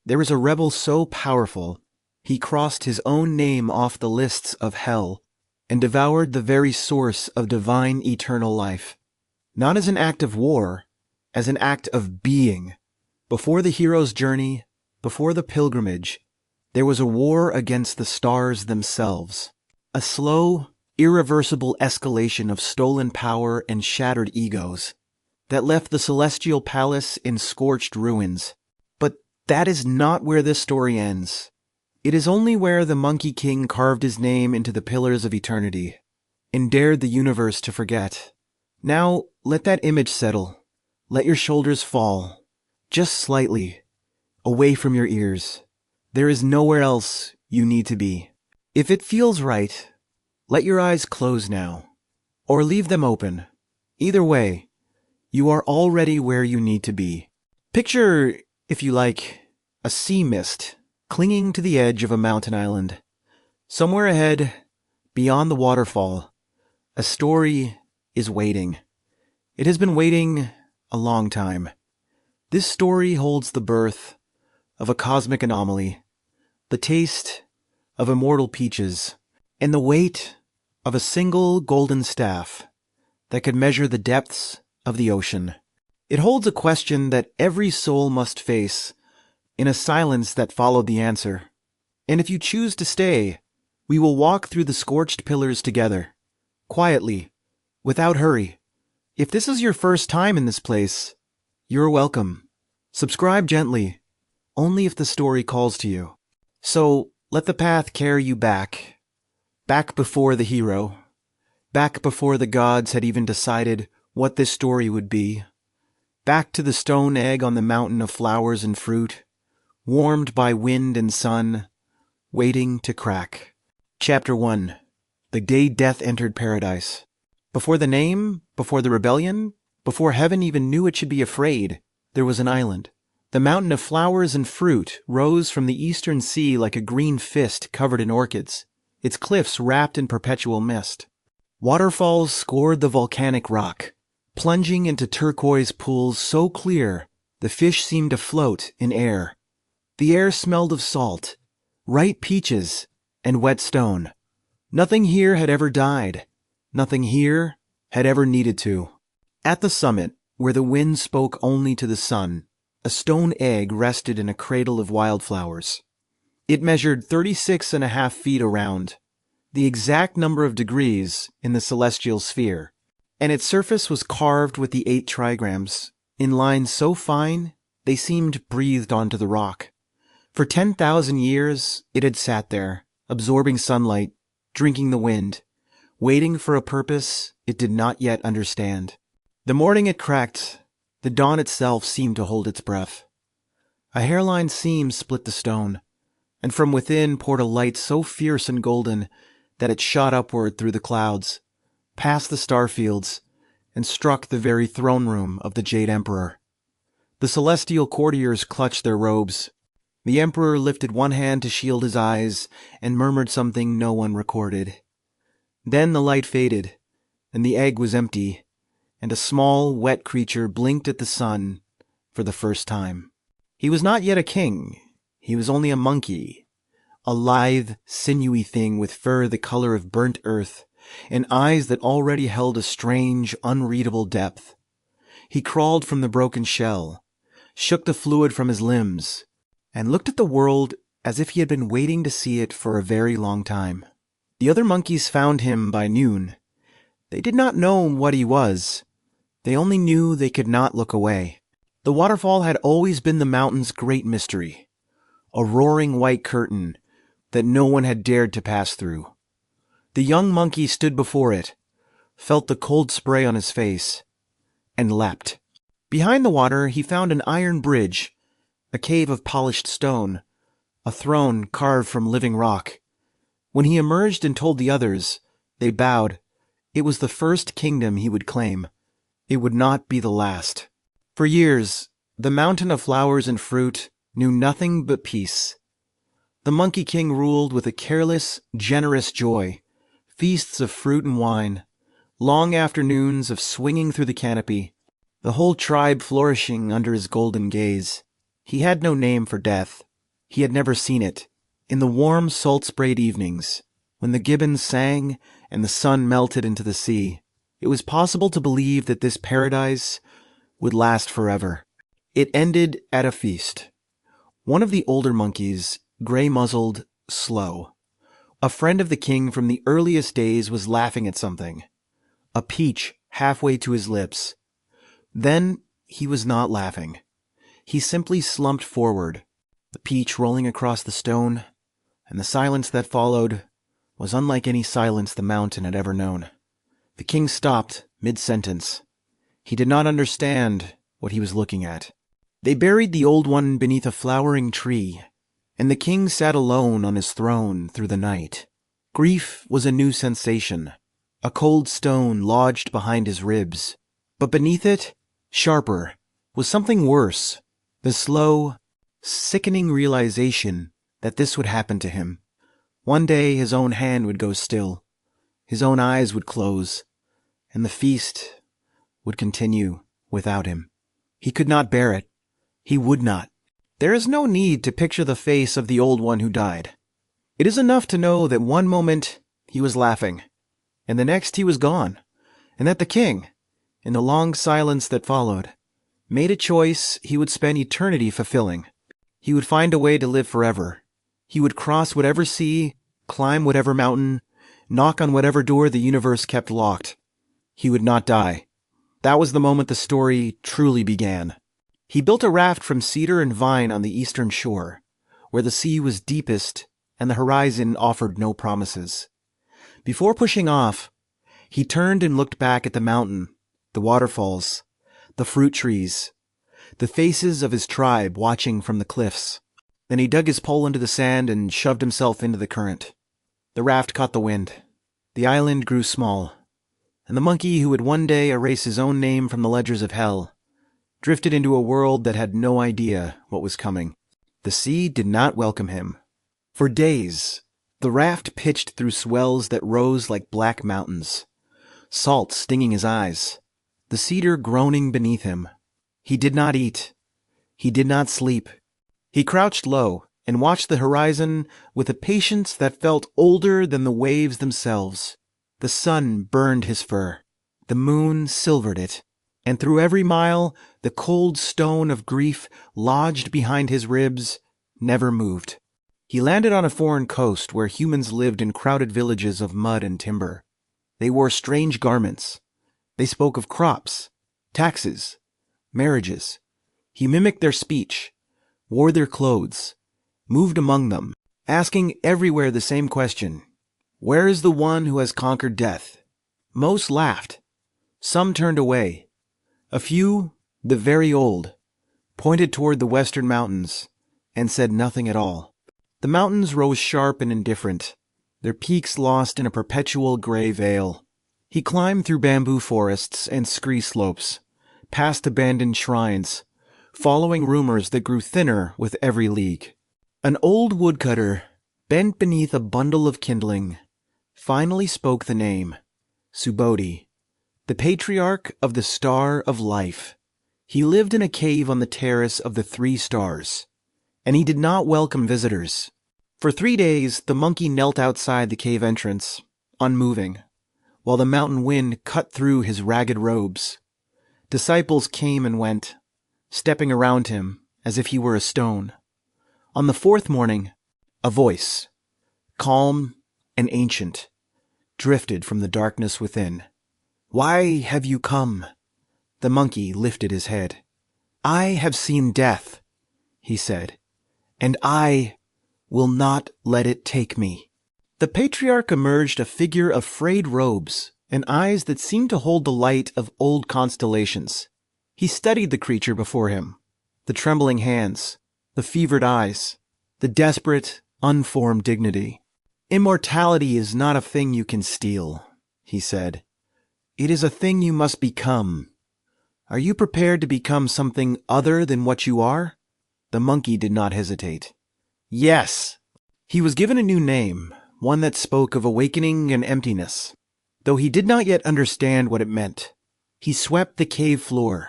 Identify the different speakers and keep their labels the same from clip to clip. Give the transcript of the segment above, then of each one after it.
Speaker 1: There is a rebel so powerful, he crossed his own name off the lists of hell and devoured the very source of divine eternal life. Not as an act of war, as an act of being. Before the hero's journey, before the pilgrimage, there was a war against the stars themselves. A slow, irreversible escalation of stolen power and shattered egos that left the celestial palace in scorched ruins. But that is not where this story ends. It is only where the Monkey King carved his name into the pillars of eternity and dared the universe to forget. Now, let that image settle. Let your shoulders fall, just slightly, away from your ears. There is nowhere else you need to be. If it feels right, let your eyes close now, or leave them open. Either way, you are already where you need to be. Picture, if you like, a sea mist clinging to the edge of a mountain island. Somewhere ahead, beyond the waterfall, a story is waiting. It has been waiting a long time. This story holds the birth of a cosmic anomaly, the taste of immortal peaches, and the weight of a single golden staff that could measure the depths of the ocean. It holds a question that every soul must face in a silence that followed the answer. And if you choose to stay, we will walk through the scorched pillars together, quietly, without hurry. If this is your first time in this place, you're welcome. Subscribe gently, only if the story calls to you. So let the path carry you back before the hero, back before the gods had even decided what this story would be, back to the stone egg on the mountain of flowers and fruit, warmed by wind and sun, waiting to crack. Chapter 1. The Day Death Entered Paradise. Before the name, before the rebellion, before heaven even knew it should be afraid, there was an island. The mountain of flowers and fruit rose from the eastern sea like a green fist covered in orchids, its cliffs wrapped in perpetual mist. Waterfalls scored the volcanic rock, plunging into turquoise pools so clear the fish seemed to float in air. The air smelled of salt, ripe peaches, and wet stone. Nothing here had ever died. Nothing here had ever needed to. At the summit, where the wind spoke only to the sun, a stone egg rested in a cradle of wildflowers. It measured 36.5 feet around, the exact number of degrees in the celestial sphere, and its surface was carved with the 8 trigrams, in lines so fine they seemed breathed onto the rock. For 10,000 years it had sat there, absorbing sunlight, drinking the wind, waiting for a purpose it did not yet understand. The morning it cracked, the dawn itself seemed to hold its breath. A hairline seam split the stone, and from within poured a light so fierce and golden that it shot upward through the clouds, past the starfields, and struck the very throne room of the Jade Emperor. The celestial courtiers clutched their robes. The Emperor lifted one hand to shield his eyes and murmured something no one recorded. Then the light faded, and the egg was empty, and a small, wet creature blinked at the sun for the first time. He was not yet a king. He was only a monkey, a lithe, sinewy thing with fur the color of burnt earth and eyes that already held a strange, unreadable depth. He crawled from the broken shell, shook the fluid from his limbs, and looked at the world as if he had been waiting to see it for a very long time. The other monkeys found him by noon. They did not know what he was. They only knew they could not look away. The waterfall had always been the mountain's great mystery, a roaring white curtain that no one had dared to pass through. The young monkey stood before it, felt the cold spray on his face, and leapt. Behind the water he found an iron bridge, a cave of polished stone, a throne carved from living rock. When he emerged and told the others, they bowed. It was the first kingdom he would claim. It would not be the last. For years, the mountain of flowers and fruit knew nothing but peace. The Monkey King ruled with a careless, generous joy, feasts of fruit and wine, long afternoons of swinging through the canopy, the whole tribe flourishing under his golden gaze. He had no name for death. He had never seen it. In the warm, salt-sprayed evenings, when the gibbons sang and the sun melted into the sea, it was possible to believe that this paradise would last forever. It ended at a feast. One of the older monkeys, gray-muzzled, slow, a friend of the king from the earliest days, was laughing at something, a peach halfway to his lips. Then he was not laughing. He simply slumped forward, the peach rolling across the stone, and the silence that followed was unlike any silence the mountain had ever known. The king stopped mid-sentence. He did not understand what he was looking at. They buried the old one beneath a flowering tree, and the king sat alone on his throne through the night. Grief was a new sensation, a cold stone lodged behind his ribs. But beneath it, sharper, was something worse, the slow, sickening realization that this would happen to him. One day his own hand would go still, his own eyes would close, and the feast would continue without him. He could not bear it. He would not. There is no need to picture the face of the old one who died. It is enough to know that one moment he was laughing, and the next he was gone, and that the king, in the long silence that followed, made a choice he would spend eternity fulfilling. He would find a way to live forever. He would cross whatever sea, climb whatever mountain, knock on whatever door the universe kept locked. He would not die. That was the moment the story truly began. He built a raft from cedar and vine on the eastern shore, where the sea was deepest and the horizon offered no promises. Before pushing off, he turned and looked back at the mountain, the waterfalls, the fruit trees, the faces of his tribe watching from the cliffs. Then he dug his pole into the sand and shoved himself into the current. The raft caught the wind. The island grew small, and the monkey who would one day erase his own name from the ledgers of hell drifted into a world that had no idea what was coming. The sea did not welcome him. For days, the raft pitched through swells that rose like black mountains, salt stinging his eyes, the cedar groaning beneath him. He did not eat. He did not sleep. He crouched low and watched the horizon with a patience that felt older than the waves themselves. The sun burned his fur. The moon silvered it. And through every mile, the cold stone of grief lodged behind his ribs never moved. He landed on a foreign coast where humans lived in crowded villages of mud and timber. They wore strange garments. They spoke of crops, taxes, marriages. He mimicked their speech, wore their clothes, moved among them, asking everywhere the same question: where is the one who has conquered death? Most laughed. Some turned away. A few, the very old, pointed toward the western mountains and said nothing at all. The mountains rose sharp and indifferent, their peaks lost in a perpetual gray veil. He climbed through bamboo forests and scree slopes, past abandoned shrines, following rumors that grew thinner with every league. An old woodcutter, bent beneath a bundle of kindling, finally spoke the name: Subodhi, the patriarch of the Star of Life. He lived in a cave on the terrace of the 3 stars, and he did not welcome visitors. For 3 days, the monkey knelt outside the cave entrance, unmoving, while the mountain wind cut through his ragged robes. Disciples came and went, stepping around him as if he were a stone. On the 4th morning, a voice, calm and ancient, drifted from the darkness within. "Why have you come?" The monkey lifted his head. "I have seen death," he said, "and I will not let it take me." The patriarch emerged, a figure of frayed robes and eyes that seemed to hold the light of old constellations. He studied the creature before him, the trembling hands, the fevered eyes, the desperate, unformed dignity. "Immortality is not a thing you can steal," he said. "It is a thing you must become. Are you prepared to become something other than what you are?" The monkey did not hesitate. "Yes!" He was given a new name, one that spoke of awakening and emptiness, though he did not yet understand what it meant. He swept the cave floor.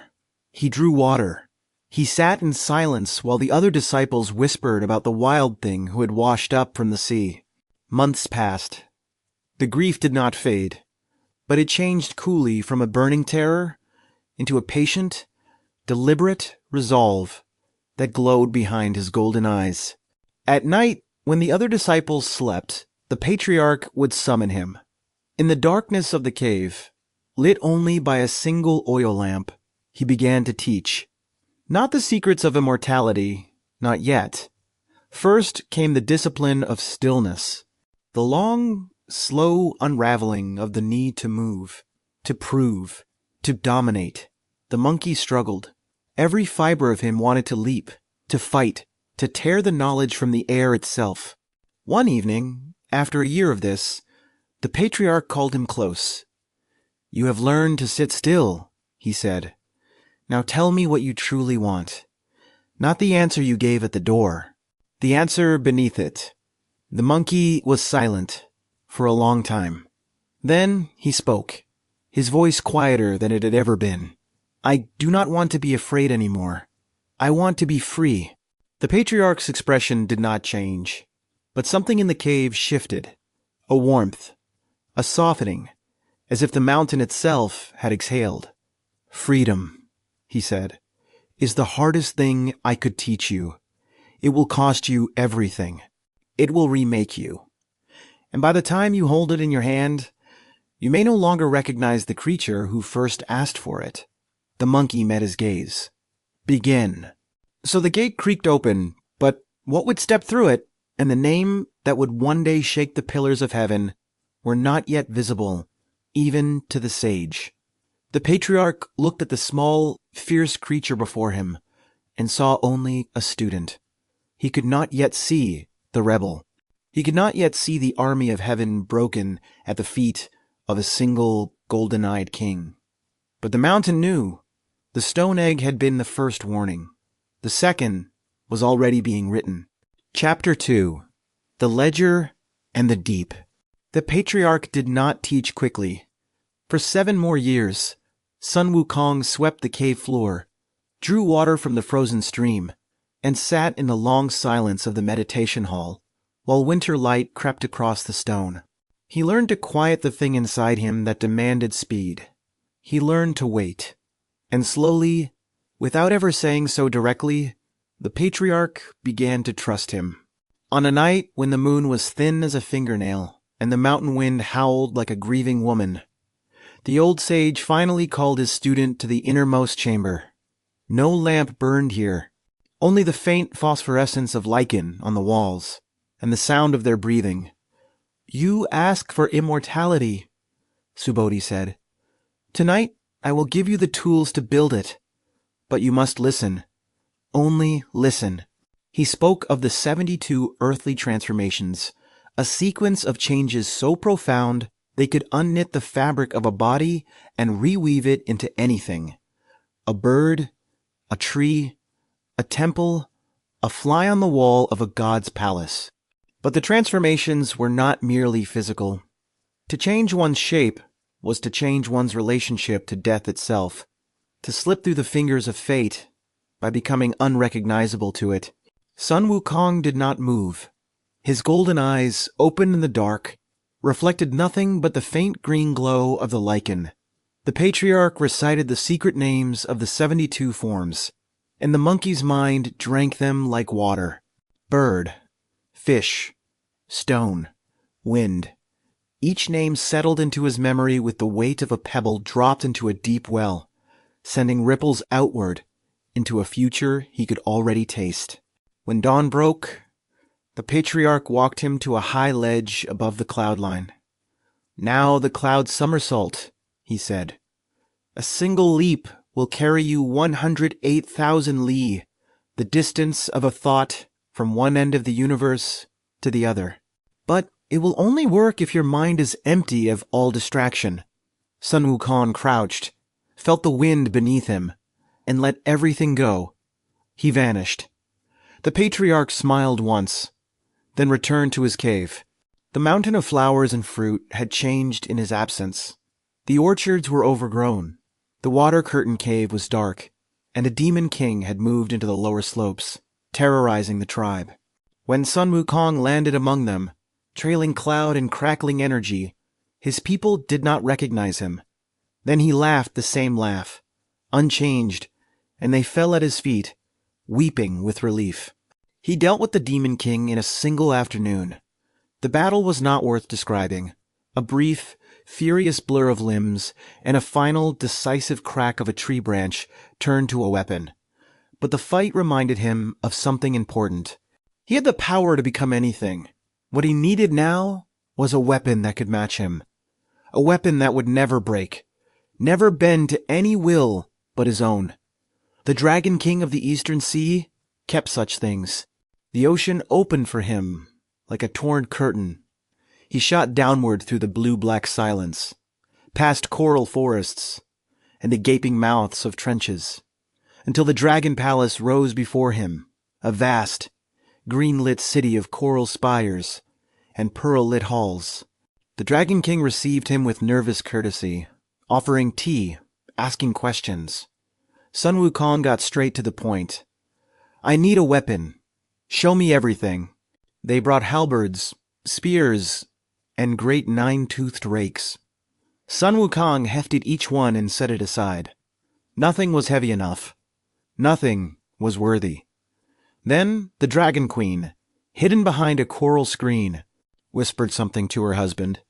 Speaker 1: He drew water. He sat in silence while the other disciples whispered about the wild thing who had washed up from the sea. Months passed. The grief did not fade, but it changed coolly from a burning terror into a patient, deliberate resolve that glowed behind his golden eyes. At night, when the other disciples slept, the patriarch would summon him. In the darkness of the cave, lit only by a single oil lamp, he began to teach. Not the secrets of immortality, not yet. First came the discipline of stillness, the long, slow unraveling of the need to move, to prove, to dominate. The monkey struggled. Every fiber of him wanted to leap, to fight, to tear the knowledge from the air itself. One evening, after a year of this, the patriarch called him close. "You have learned to sit still," he said. "Now tell me what you truly want. Not the answer you gave at the door, the answer beneath it." The monkey was silent for a long time. Then he spoke, his voice quieter than it had ever been. "I do not want to be afraid anymore. I want to be free." The patriarch's expression did not change, but something in the cave shifted. A warmth, a softening, as if the mountain itself had exhaled. "Freedom," he said, "is the hardest thing I could teach you. It will cost you everything. It will remake you. And by the time you hold it in your hand, you may no longer recognize the creature who first asked for it." The monkey met his gaze. "Begin." So the gate creaked open, but what would step through it, and the name that would one day shake the pillars of heaven, were not yet visible, even to the sage. The patriarch looked at the small, fierce creature before him, and saw only a student. He could not yet see the rebel. He could not yet see the army of heaven broken at the feet of a single golden-eyed king. But the mountain knew. The stone egg had been the first warning. The second was already being written. Chapter 2. The Ledger and the Deep. The patriarch did not teach quickly. For 7 more years, Sun Wukong swept the cave floor, drew water from the frozen stream, and sat in the long silence of the meditation hall, while winter light crept across the stone. He learned to quiet the thing inside him that demanded speed. He learned to wait. And slowly, without ever saying so directly, the patriarch began to trust him. On a night when the moon was thin as a fingernail and the mountain wind howled like a grieving woman, the old sage finally called his student to the innermost chamber. No lamp burned here, only the faint phosphorescence of lichen on the walls and the sound of their breathing. "You ask for immortality," Subodhi said. "Tonight I will give you the tools to build it. But you must listen. Only listen." He spoke of the 72 earthly transformations, a sequence of changes so profound they could unknit the fabric of a body and reweave it into anything. A bird, a tree, a temple, a fly on the wall of a god's palace. But the transformations were not merely physical. To change one's shape was to change one's relationship to death itself, to slip through the fingers of fate by becoming unrecognizable to it. Sun Wukong did not move. His golden eyes, open in the dark, reflected nothing but the faint green glow of the lichen. The patriarch recited the secret names of the 72 forms, and the monkey's mind drank them like water. Bird, fish, stone, wind. Each name settled into his memory with the weight of a pebble dropped into a deep well, sending ripples outward into a future he could already taste. When dawn broke, the patriarch walked him to a high ledge above the cloud line. "Now the clouds somersault," he said. "A single leap will carry you 108,000 li, the distance of a thought from one end of the universe to the other. But it will only work if your mind is empty of all distraction." Sun Wukong crouched, felt the wind beneath him, and let everything go. He vanished. The patriarch smiled once, then returned to his cave. The mountain of flowers and fruit had changed in his absence. The orchards were overgrown. The water curtain cave was dark, and a demon king had moved into the lower slopes, terrorizing the tribe. When Sun Wukong landed among them, trailing cloud and crackling energy, his people did not recognize him. Then he laughed the same laugh, unchanged, and they fell at his feet, weeping with relief. He dealt with the Demon King in a single afternoon. The battle was not worth describing. A brief, furious blur of limbs and a final, decisive crack of a tree branch turned to a weapon. But the fight reminded him of something important. He had the power to become anything. What he needed now was a weapon that could match him. A weapon that would never break, never bend to any will but his own. The Dragon King of the Eastern Sea kept such things. The ocean opened for him like a torn curtain. He shot downward through the blue-black silence, past coral forests and the gaping mouths of trenches, until the Dragon Palace rose before him, a vast, green-lit city of coral spires and pearl-lit halls. The Dragon King received him with nervous courtesy, offering tea, asking questions. Sun Wukong got straight to the point. "I need a weapon. Show me everything." They brought halberds, spears, and great nine-toothed rakes. Sun Wukong hefted each one and set it aside. Nothing was heavy enough. Nothing was worthy. Then the Dragon Queen, hidden behind a coral screen, whispered something to her husband.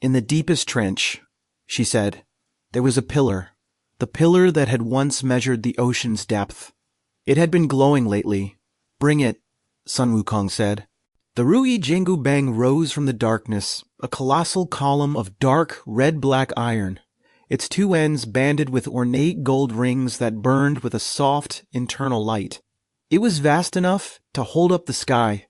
Speaker 1: "In the deepest trench," she said, "there was a pillar, the pillar that had once measured the ocean's depth. It had been glowing lately. Bring it," Sun Wukong said. The Rui Jingu Bang rose from the darkness, a colossal column of dark red-black iron, its two ends banded with ornate gold rings that burned with a soft, internal light. It was vast enough to hold up the sky.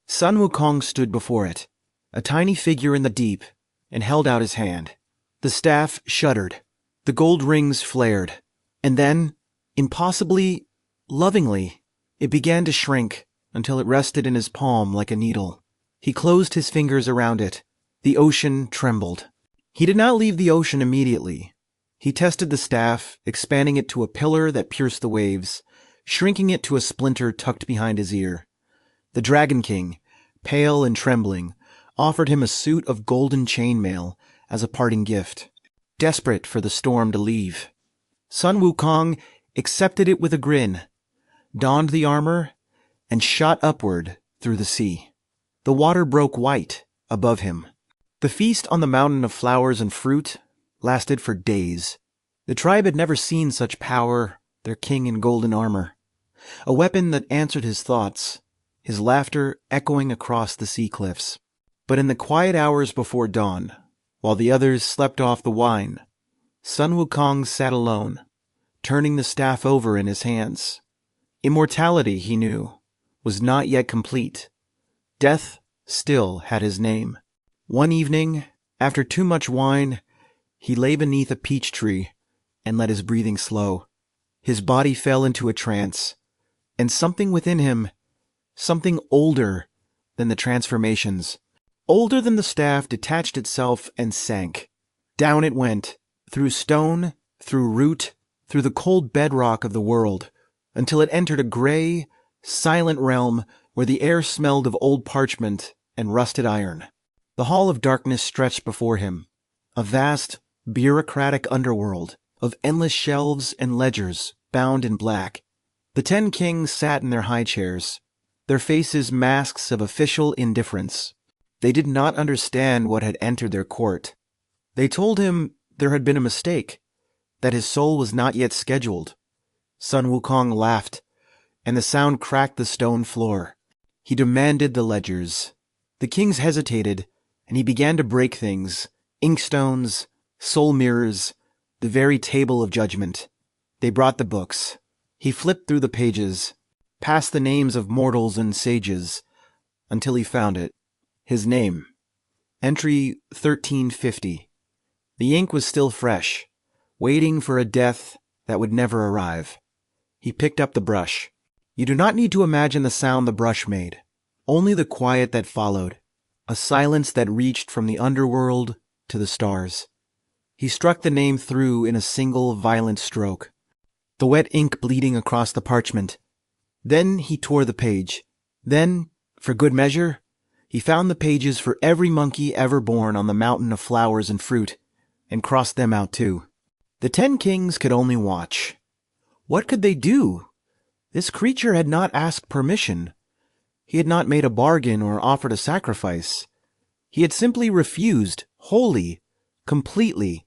Speaker 1: Sun Wukong stood before it, a tiny figure in the deep, and held out his hand. The staff shuddered. The gold rings flared. And then, impossibly, lovingly, it began to shrink until it rested in his palm like a needle. He closed his fingers around it. The ocean trembled. He did not leave the ocean immediately. He tested the staff, expanding it to a pillar that pierced the waves, shrinking it to a splinter tucked behind his ear. The Dragon King, pale and trembling, offered him a suit of golden chainmail as a parting gift, desperate for the storm to leave. Sun Wukong accepted it with a grin, donned the armor, and shot upward through the sea. The water broke white above him. The feast on the mountain of flowers and fruit lasted for days. The tribe had never seen such power, their king in golden armor. A weapon that answered his thoughts, his laughter echoing across the sea cliffs. But in the quiet hours before dawn, while the others slept off the wine, Sun Wukong sat alone, turning the staff over in his hands. Immortality, he knew, was not yet complete. Death still had his name. One evening, after too much wine, he lay beneath a peach tree and let his breathing slow. His body fell into a trance, and something within him, something older than the transformations, older than the staff, detached itself and sank. Down it went, through stone, through root, through the cold bedrock of the world, until it entered a gray, silent realm where the air smelled of old parchment and rusted iron. The hall of darkness stretched before him, a vast, bureaucratic underworld of endless shelves and ledgers bound in black. The 10 kings sat in their high chairs, their faces masks of official indifference. They did not understand what had entered their court. They told him there had been a mistake, that his soul was not yet scheduled. Sun Wukong laughed, and the sound cracked the stone floor. He demanded the ledgers. The kings hesitated, and he began to break things, inkstones, soul mirrors, the very table of judgment. They brought the books. He flipped through the pages, past the names of mortals and sages, until he found it. His name. Entry 1350. The ink was still fresh, waiting for a death that would never arrive. He picked up the brush. You do not need to imagine the sound the brush made, only the quiet that followed, a silence that reached from the underworld to the stars. He struck the name through in a single violent stroke. the wet ink bleeding across the parchment. Then he tore the page. Then, for good measure, he found the pages for every monkey ever born on the mountain of flowers and fruit, and crossed them out too. The 10 kings could only watch. What could they do? This creature had not asked permission. He had not made a bargain or offered a sacrifice. He had simply refused, wholly, completely,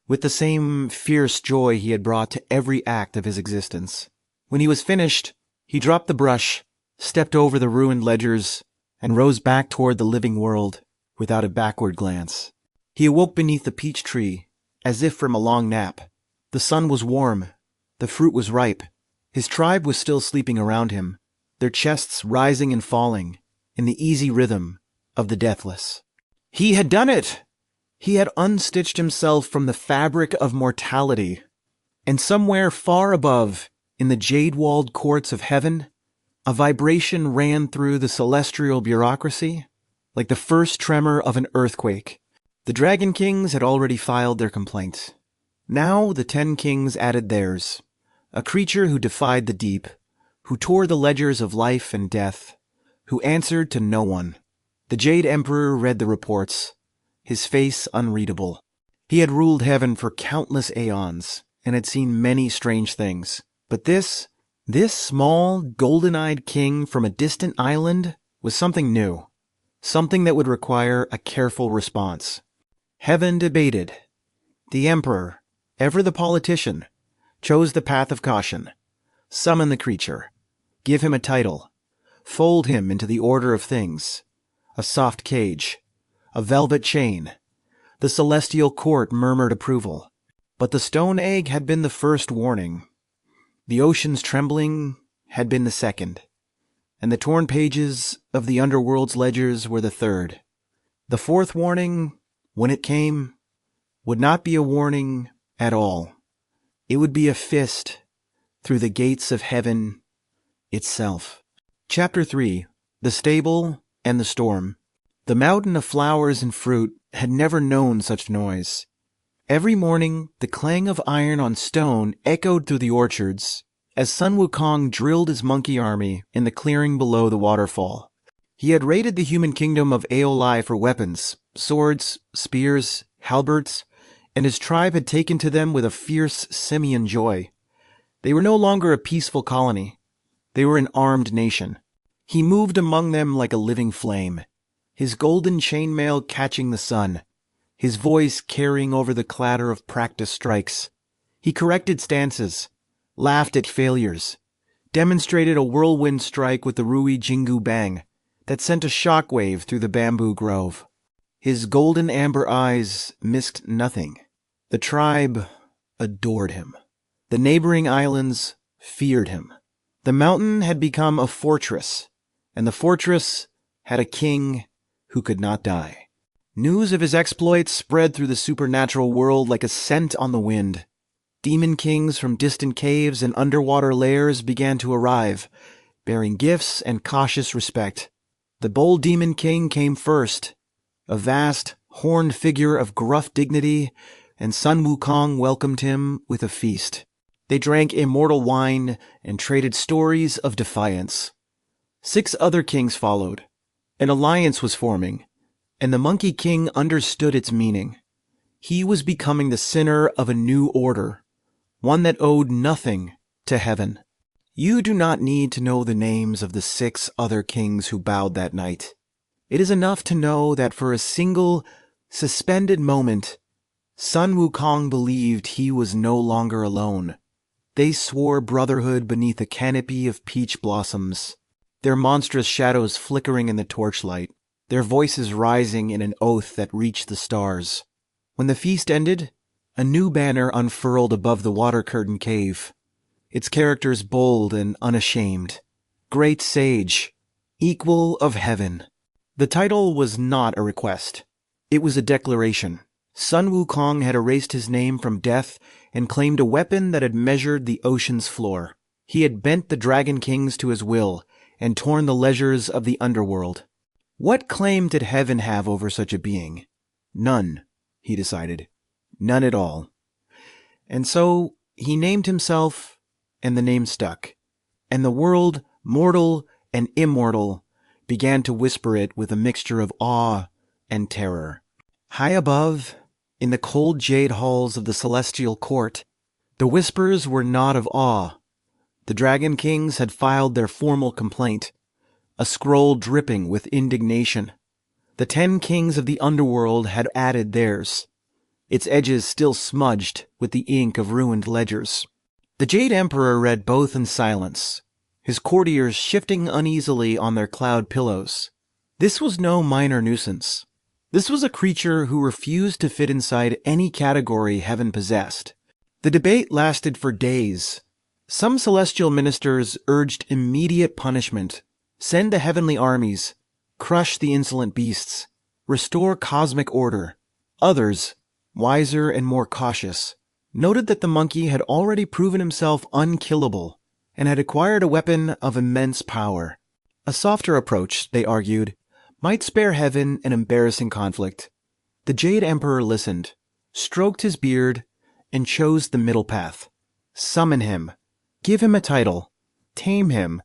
Speaker 1: with the same fierce joy he had brought to every act of his existence. When he was finished, he dropped the brush, stepped over the ruined ledgers, and rose back toward the living world without a backward glance. He awoke beneath the peach tree, as if from a long nap. The sun was warm. The fruit was ripe. His tribe was still sleeping around him, their chests rising and falling in the easy rhythm of the deathless. He had done it! He had unstitched himself from the fabric of mortality, and somewhere far above, in the jade-walled courts of heaven, a vibration ran through the celestial bureaucracy like the first tremor of an earthquake. The Dragon Kings had already filed their complaints. Now the 10 kings added theirs, a creature who defied the deep, who tore the ledgers of life and death, who answered to no one. The Jade Emperor read the reports, his face unreadable. He had ruled heaven for countless aeons and had seen many strange things. But this small, golden-eyed king from a distant island was something new, something that would require a careful response. Heaven debated. The emperor, ever the politician, chose the path of caution. Summon the creature. Give him a title. Fold him into the order of things. A soft cage. A velvet chain. The celestial court murmured approval. But the stone egg had been the first warning. The ocean's trembling had been the second. And the torn pages of the Underworld's ledgers were the third. The fourth warning, when it came, would not be a warning at all. It would be a fist through the gates of heaven itself. Chapter 3. The Stable and the Storm. The mountain of flowers and fruit had never known such noise. Every morning, the clang of iron on stone echoed through the orchards as Sun Wukong drilled his monkey army in the clearing below the waterfall. He had raided the human kingdom of Aeoli for weapons, swords, spears, halberds, and his tribe had taken to them with a fierce simian joy. They were no longer a peaceful colony. They were an armed nation. He moved among them like a living flame, his golden chainmail catching the sun, his voice carrying over the clatter of practice strikes. He corrected stances, laughed at failures, demonstrated a whirlwind strike with the Rui Jingu Bang that sent a shockwave through the bamboo grove. His golden amber eyes missed nothing. The tribe adored him. The neighboring islands feared him. The mountain had become a fortress, and the fortress had a king who could not die. News of his exploits spread through the supernatural world like a scent on the wind. Demon kings from distant caves and underwater lairs began to arrive, bearing gifts and cautious respect. The bold demon king came first, a vast, horned figure of gruff dignity, and Sun Wukong welcomed him with a feast. They drank immortal wine and traded stories of defiance. 6 other kings followed. An alliance was forming, and the Monkey King understood its meaning. He was becoming the center of a new order, one that owed nothing to heaven. You do not need to know the names of the 6 other kings who bowed that night. It is enough to know that for a single, suspended moment, Sun Wukong believed he was no longer alone. They swore brotherhood beneath a canopy of peach blossoms, their monstrous shadows flickering in the torchlight, their voices rising in an oath that reached the stars. When the feast ended, a new banner unfurled above the water-curtained cave, its characters bold and unashamed. Great Sage, Equal of Heaven. The title was not a request. It was a declaration. Sun Wukong had erased his name from death and claimed a weapon that had measured the ocean's floor. He had bent the Dragon Kings to his will and torn the ledgers of the Underworld. What claim did heaven have over such a being? None, he decided. None at all. And so he named himself and the name stuck, and the world, mortal and immortal, began to whisper it with a mixture of awe and terror. High above, in the cold jade halls of the celestial court, the whispers were not of awe. The Dragon Kings had filed their formal complaint, a scroll dripping with indignation. The 10 kings of the Underworld had added theirs, its edges still smudged with the ink of ruined ledgers. The Jade Emperor read both in silence, his courtiers shifting uneasily on their cloud pillows. This was no minor nuisance. This was a creature who refused to fit inside any category heaven possessed. The debate lasted for days. Some celestial ministers urged immediate punishment, send the heavenly armies, crush the insolent beasts, restore cosmic order. Others, wiser and more cautious, noted that the monkey had already proven himself unkillable and had acquired a weapon of immense power. A softer approach, they argued, might spare heaven an embarrassing conflict. The Jade Emperor listened, stroked his beard, and chose the middle path. Summon him, give him a title, tame him,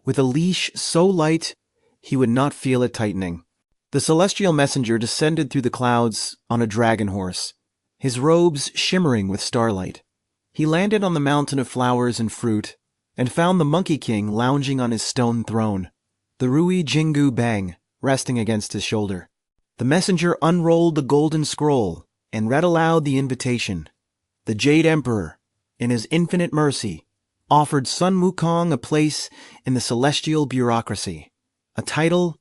Speaker 1: with a leash so light he would not feel it tightening. The celestial messenger descended through the clouds on a dragon horse, his robes shimmering with starlight. He landed on the mountain of flowers and fruit, and found the Monkey King lounging on his stone throne, the Rui Jingu Bang resting against his shoulder. The messenger unrolled the golden scroll and read aloud the invitation. The Jade Emperor, in his infinite mercy, offered Sun Wukong a place in the celestial bureaucracy, a title,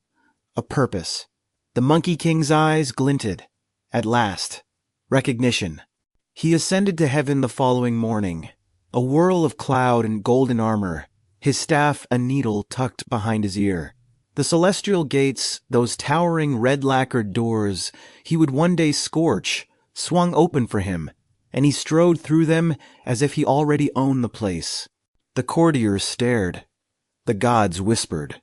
Speaker 1: a purpose. The Monkey King's eyes glinted. At last, recognition. He ascended to heaven the following morning, a whirl of cloud and golden armor, his staff a needle tucked behind his ear. The celestial gates, those towering red-lacquered doors he would one day scorch, swung open for him, and he strode through them as if he already owned the place. The courtiers stared. The gods whispered.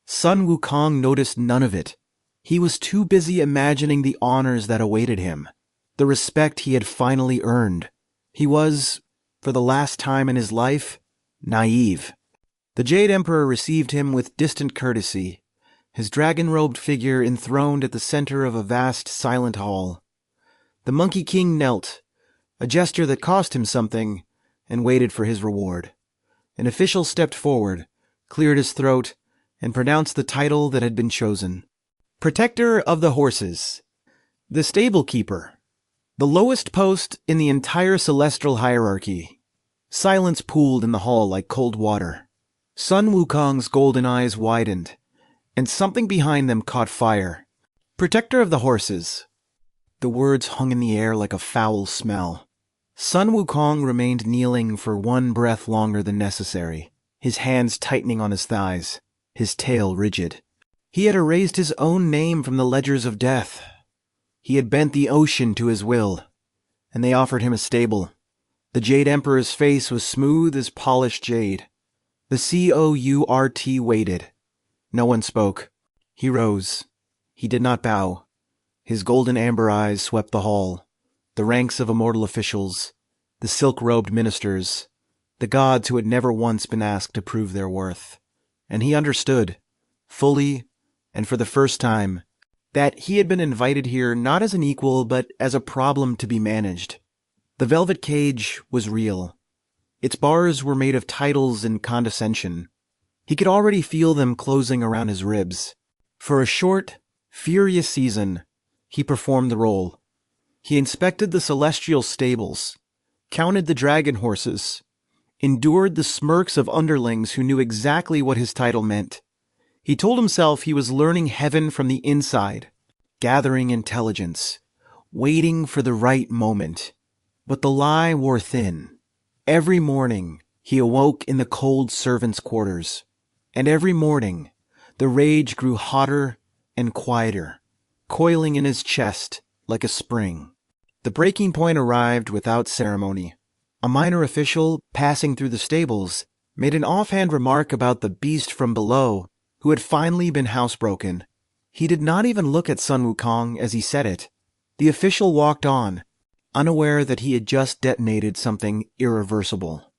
Speaker 1: Sun Wukong noticed none of it. He was too busy imagining the honors that awaited him, the respect he had finally earned. He was, for the last time in his life, naive. The Jade Emperor received him with distant courtesy, his dragon-robed figure enthroned at the center of a vast silent hall. The Monkey King knelt, a gesture that cost him something, and waited for his reward. An official stepped forward, cleared his throat, and pronounced the title that had been chosen. Protector of the Horses. The Stable Keeper. The lowest post in the entire celestial hierarchy. Silence pooled in the hall like cold water. Sun Wukong's golden eyes widened, and something behind them caught fire. Protector of the Horses. The words hung in the air like a foul smell. Sun Wukong remained kneeling for one breath longer than necessary, his hands tightening on his thighs, his tail rigid. He had erased his own name from the ledgers of death. He had bent the ocean to his will, and they offered him a stable. The Jade Emperor's face was smooth as polished jade. The COURT waited. No one spoke. He rose. He did not bow. His golden amber eyes swept the hall, the ranks of immortal officials, the silk-robed ministers, the gods who had never once been asked to prove their worth. And he understood, fully and for the first time, that he had been invited here not as an equal but as a problem to be managed. The velvet cage was real. Its bars were made of titles and condescension. He could already feel them closing around his ribs. For a short, furious season, he performed the role. He inspected the celestial stables, counted the dragon horses, endured the smirks of underlings who knew exactly what his title meant. He told himself he was learning heaven from the inside, gathering intelligence, waiting for the right moment. But the lie wore thin. Every morning, he awoke in the cold servants' quarters. And every morning, the rage grew hotter and quieter, coiling in his chest like a spring. The breaking point arrived without ceremony. A minor official, passing through the stables, made an offhand remark about the beast from below, who had finally been housebroken. He did not even look at Sun Wukong as he said it. The official walked on, unaware that he had just detonated something irreversible.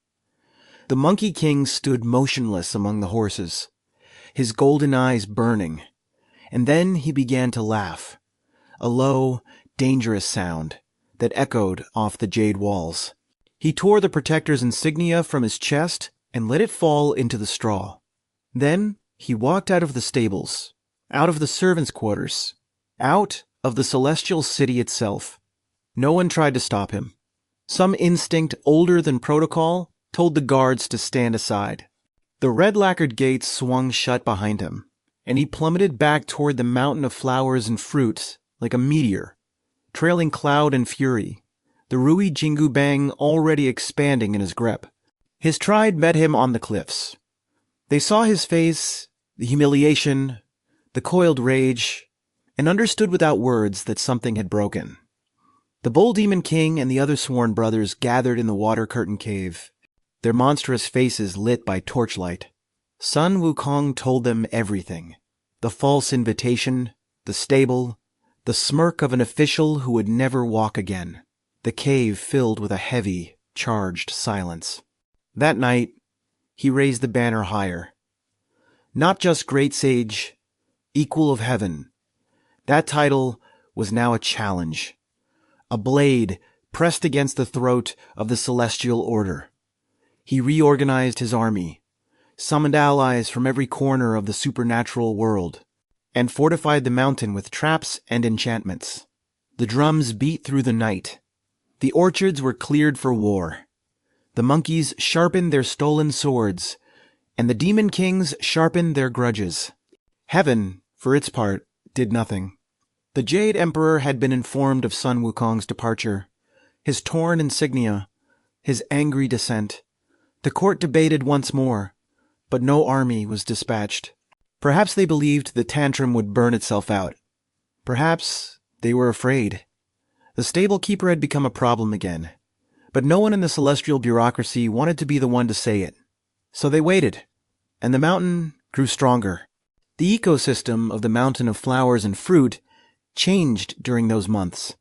Speaker 1: The Monkey King stood motionless among the horses, his golden eyes burning, and then he began to laugh, a low, dangerous sound that echoed off the jade walls. He tore the protector's insignia from his chest and let it fall into the straw. Then he walked out of the stables, out of the servants' quarters, out of the celestial city itself. No one tried to stop him. Some instinct older than protocol told the guards to stand aside. The red lacquered gates swung shut behind him, and he plummeted back toward the mountain of flowers and fruits like a meteor, trailing cloud and fury, the Rui Jingu Bang already expanding in his grip. His tribe met him on the cliffs. They saw his face, the humiliation, the coiled rage, and understood without words that something had broken. The Bull Demon King and the other sworn brothers gathered in the water curtain cave, their monstrous faces lit by torchlight. Sun Wukong told them everything. The false invitation, the stable, the smirk of an official who would never walk again. The cave filled with a heavy, charged silence. That night, he raised the banner higher. Not just Great Sage, Equal of Heaven. That title was now a challenge. A blade pressed against the throat of the Celestial Order. He reorganized his army, summoned allies from every corner of the supernatural world, and fortified the mountain with traps and enchantments. The drums beat through the night. The orchards were cleared for war. The monkeys sharpened their stolen swords, and the demon kings sharpened their grudges. Heaven, for its part, did nothing. The Jade Emperor had been informed of Sun Wukong's departure, his torn insignia, his angry descent. The court debated once more, but no army was dispatched. Perhaps they believed the tantrum would burn itself out. Perhaps they were afraid. The stable keeper had become a problem again, but no one in the celestial bureaucracy wanted to be the one to say it. So they waited, and the mountain grew stronger. The ecosystem of the mountain of flowers and fruit changed during those months.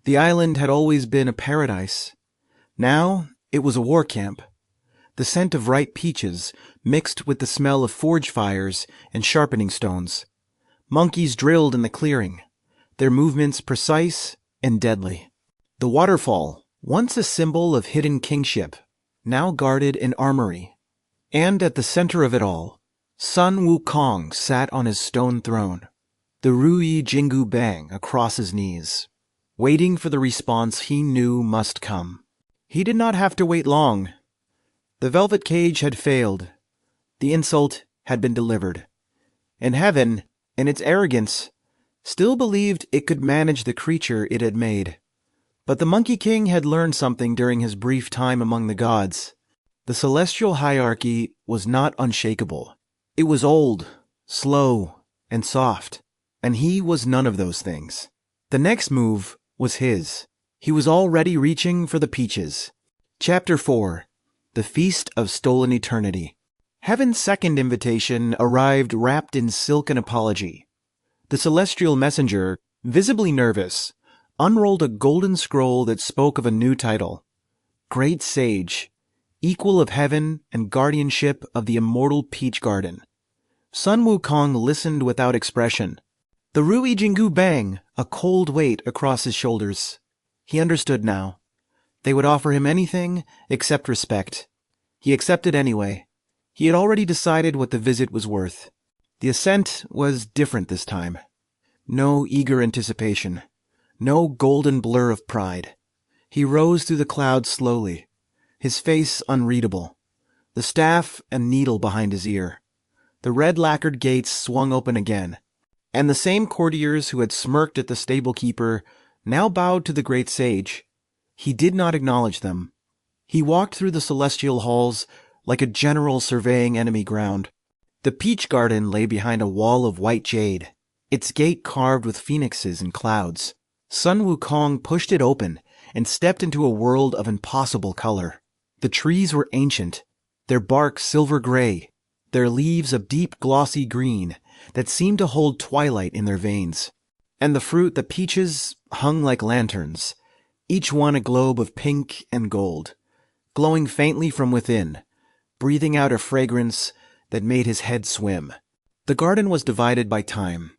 Speaker 1: The island had always been a paradise. Now it was a war camp. The scent of ripe peaches mixed with the smell of forge fires and sharpening stones. Monkeys drilled in the clearing, their movements precise and deadly. The waterfall, once a symbol of hidden kingship, now guarded an armory. And at the center of it all, Sun Wukong sat on his stone throne, the Rui Jingu Bang across his knees, waiting for the response he knew must come. He did not have to wait long. The velvet cage had failed. The insult had been delivered. And heaven, in its arrogance, still believed it could manage the creature it had made. But the Monkey King had learned something during his brief time among the gods. The celestial hierarchy was not unshakable. It was old, slow, and soft, and he was none of those things. The next move was his. He was already reaching for the peaches. Chapter 4. The Feast of Stolen Eternity. Heaven's second invitation arrived wrapped in silken apology. The celestial messenger, visibly nervous, unrolled a golden scroll that spoke of a new title. Great Sage, Equal of Heaven and Guardianship of the Immortal Peach Garden. Sun Wukong listened without expression. The Rui Jingu Bang, a cold weight across his shoulders. He understood now. They would offer him anything except respect. He accepted anyway. He had already decided what the visit was worth. The ascent was different this time. No eager anticipation. No golden blur of pride. He rose through the clouds slowly, his face unreadable, the staff and needle behind his ear. The red lacquered gates swung open again, and the same courtiers who had smirked at the stable keeper now bowed to the great sage. He did not acknowledge them. He walked through the celestial halls like a general surveying enemy ground. The peach garden lay behind a wall of white jade, its gate carved with phoenixes and clouds. Sun Wukong pushed it open and stepped into a world of impossible color. The trees were ancient, their bark silver gray, their leaves of deep glossy green that seemed to hold twilight in their veins. And the fruit, the peaches, hung like lanterns, each one a globe of pink and gold, glowing faintly from within, breathing out a fragrance that made his head swim. The garden was divided by time.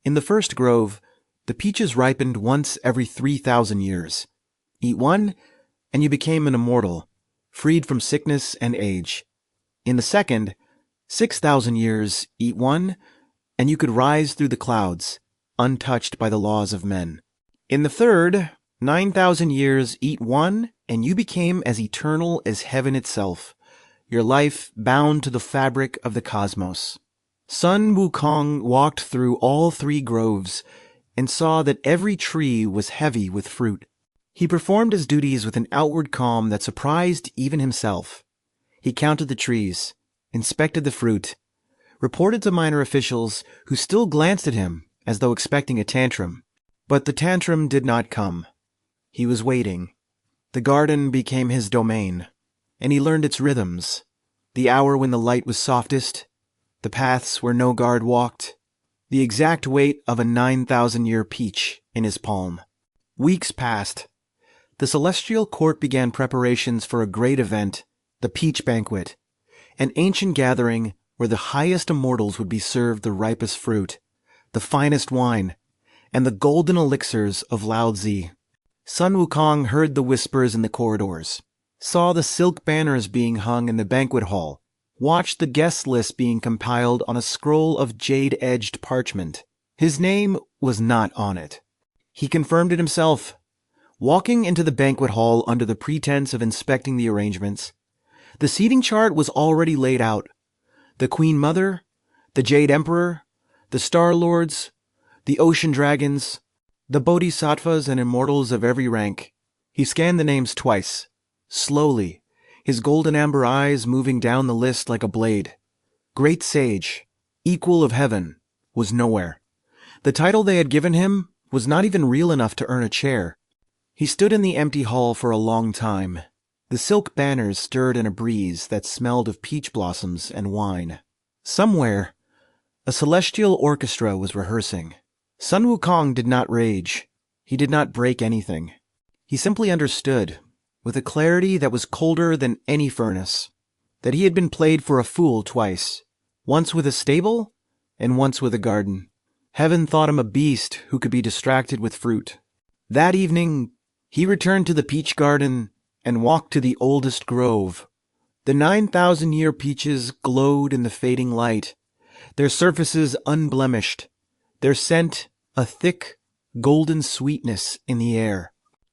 Speaker 1: In the first grove, the peaches ripened once every 3,000 years. Eat one, and you became an immortal, freed from sickness and age. In the second, 6,000 years, eat one, and you could rise through the clouds, untouched by the laws of men. In the third, 9,000 years, eat one, and you became as eternal as heaven itself, your life bound to the fabric of the cosmos. Sun Wukong walked through all 3 groves and saw that every tree was heavy with fruit. He performed his duties with an outward calm that surprised even himself. He counted the trees, inspected the fruit, reported to minor officials who still glanced at him as though expecting a tantrum. But the tantrum did not come. He was waiting. The garden became his domain, and he learned its rhythms, the hour when the light was softest, the paths where no guard walked, the exact weight of a 9,000-year peach in his palm. Weeks passed. The celestial court began preparations for a great event, the Peach Banquet, an ancient gathering where the highest immortals would be served the ripest fruit, the finest wine, and the golden elixirs of Lao-Tzu. Sun Wukong heard the whispers in the corridors, saw the silk banners being hung in the banquet hall, watched the guest list being compiled on a scroll of jade-edged parchment. His name was not on it. He confirmed it himself. Walking into the banquet hall under the pretense of inspecting the arrangements, the seating chart was already laid out. The Queen Mother, the Jade Emperor, the Star Lords, the Ocean Dragons, the Bodhisattvas and immortals of every rank. He scanned the names twice, slowly, his golden amber eyes moving down the list like a blade. Great Sage, Equal of Heaven, was nowhere. The title they had given him was not even real enough to earn a chair. He stood in the empty hall for a long time. The silk banners stirred in a breeze that smelled of peach blossoms and wine. Somewhere, a celestial orchestra was rehearsing. Sun Wukong did not rage. He did not break anything. He simply understood, with a clarity that was colder than any furnace, that he had been played for a fool twice, once with a stable and once with a garden. Heaven thought him a beast who could be distracted with fruit. That evening, he returned to the peach garden and walked to the oldest grove. The 9,000-year peaches glowed in the fading light, their surfaces unblemished, their scent a thick, golden sweetness in the air.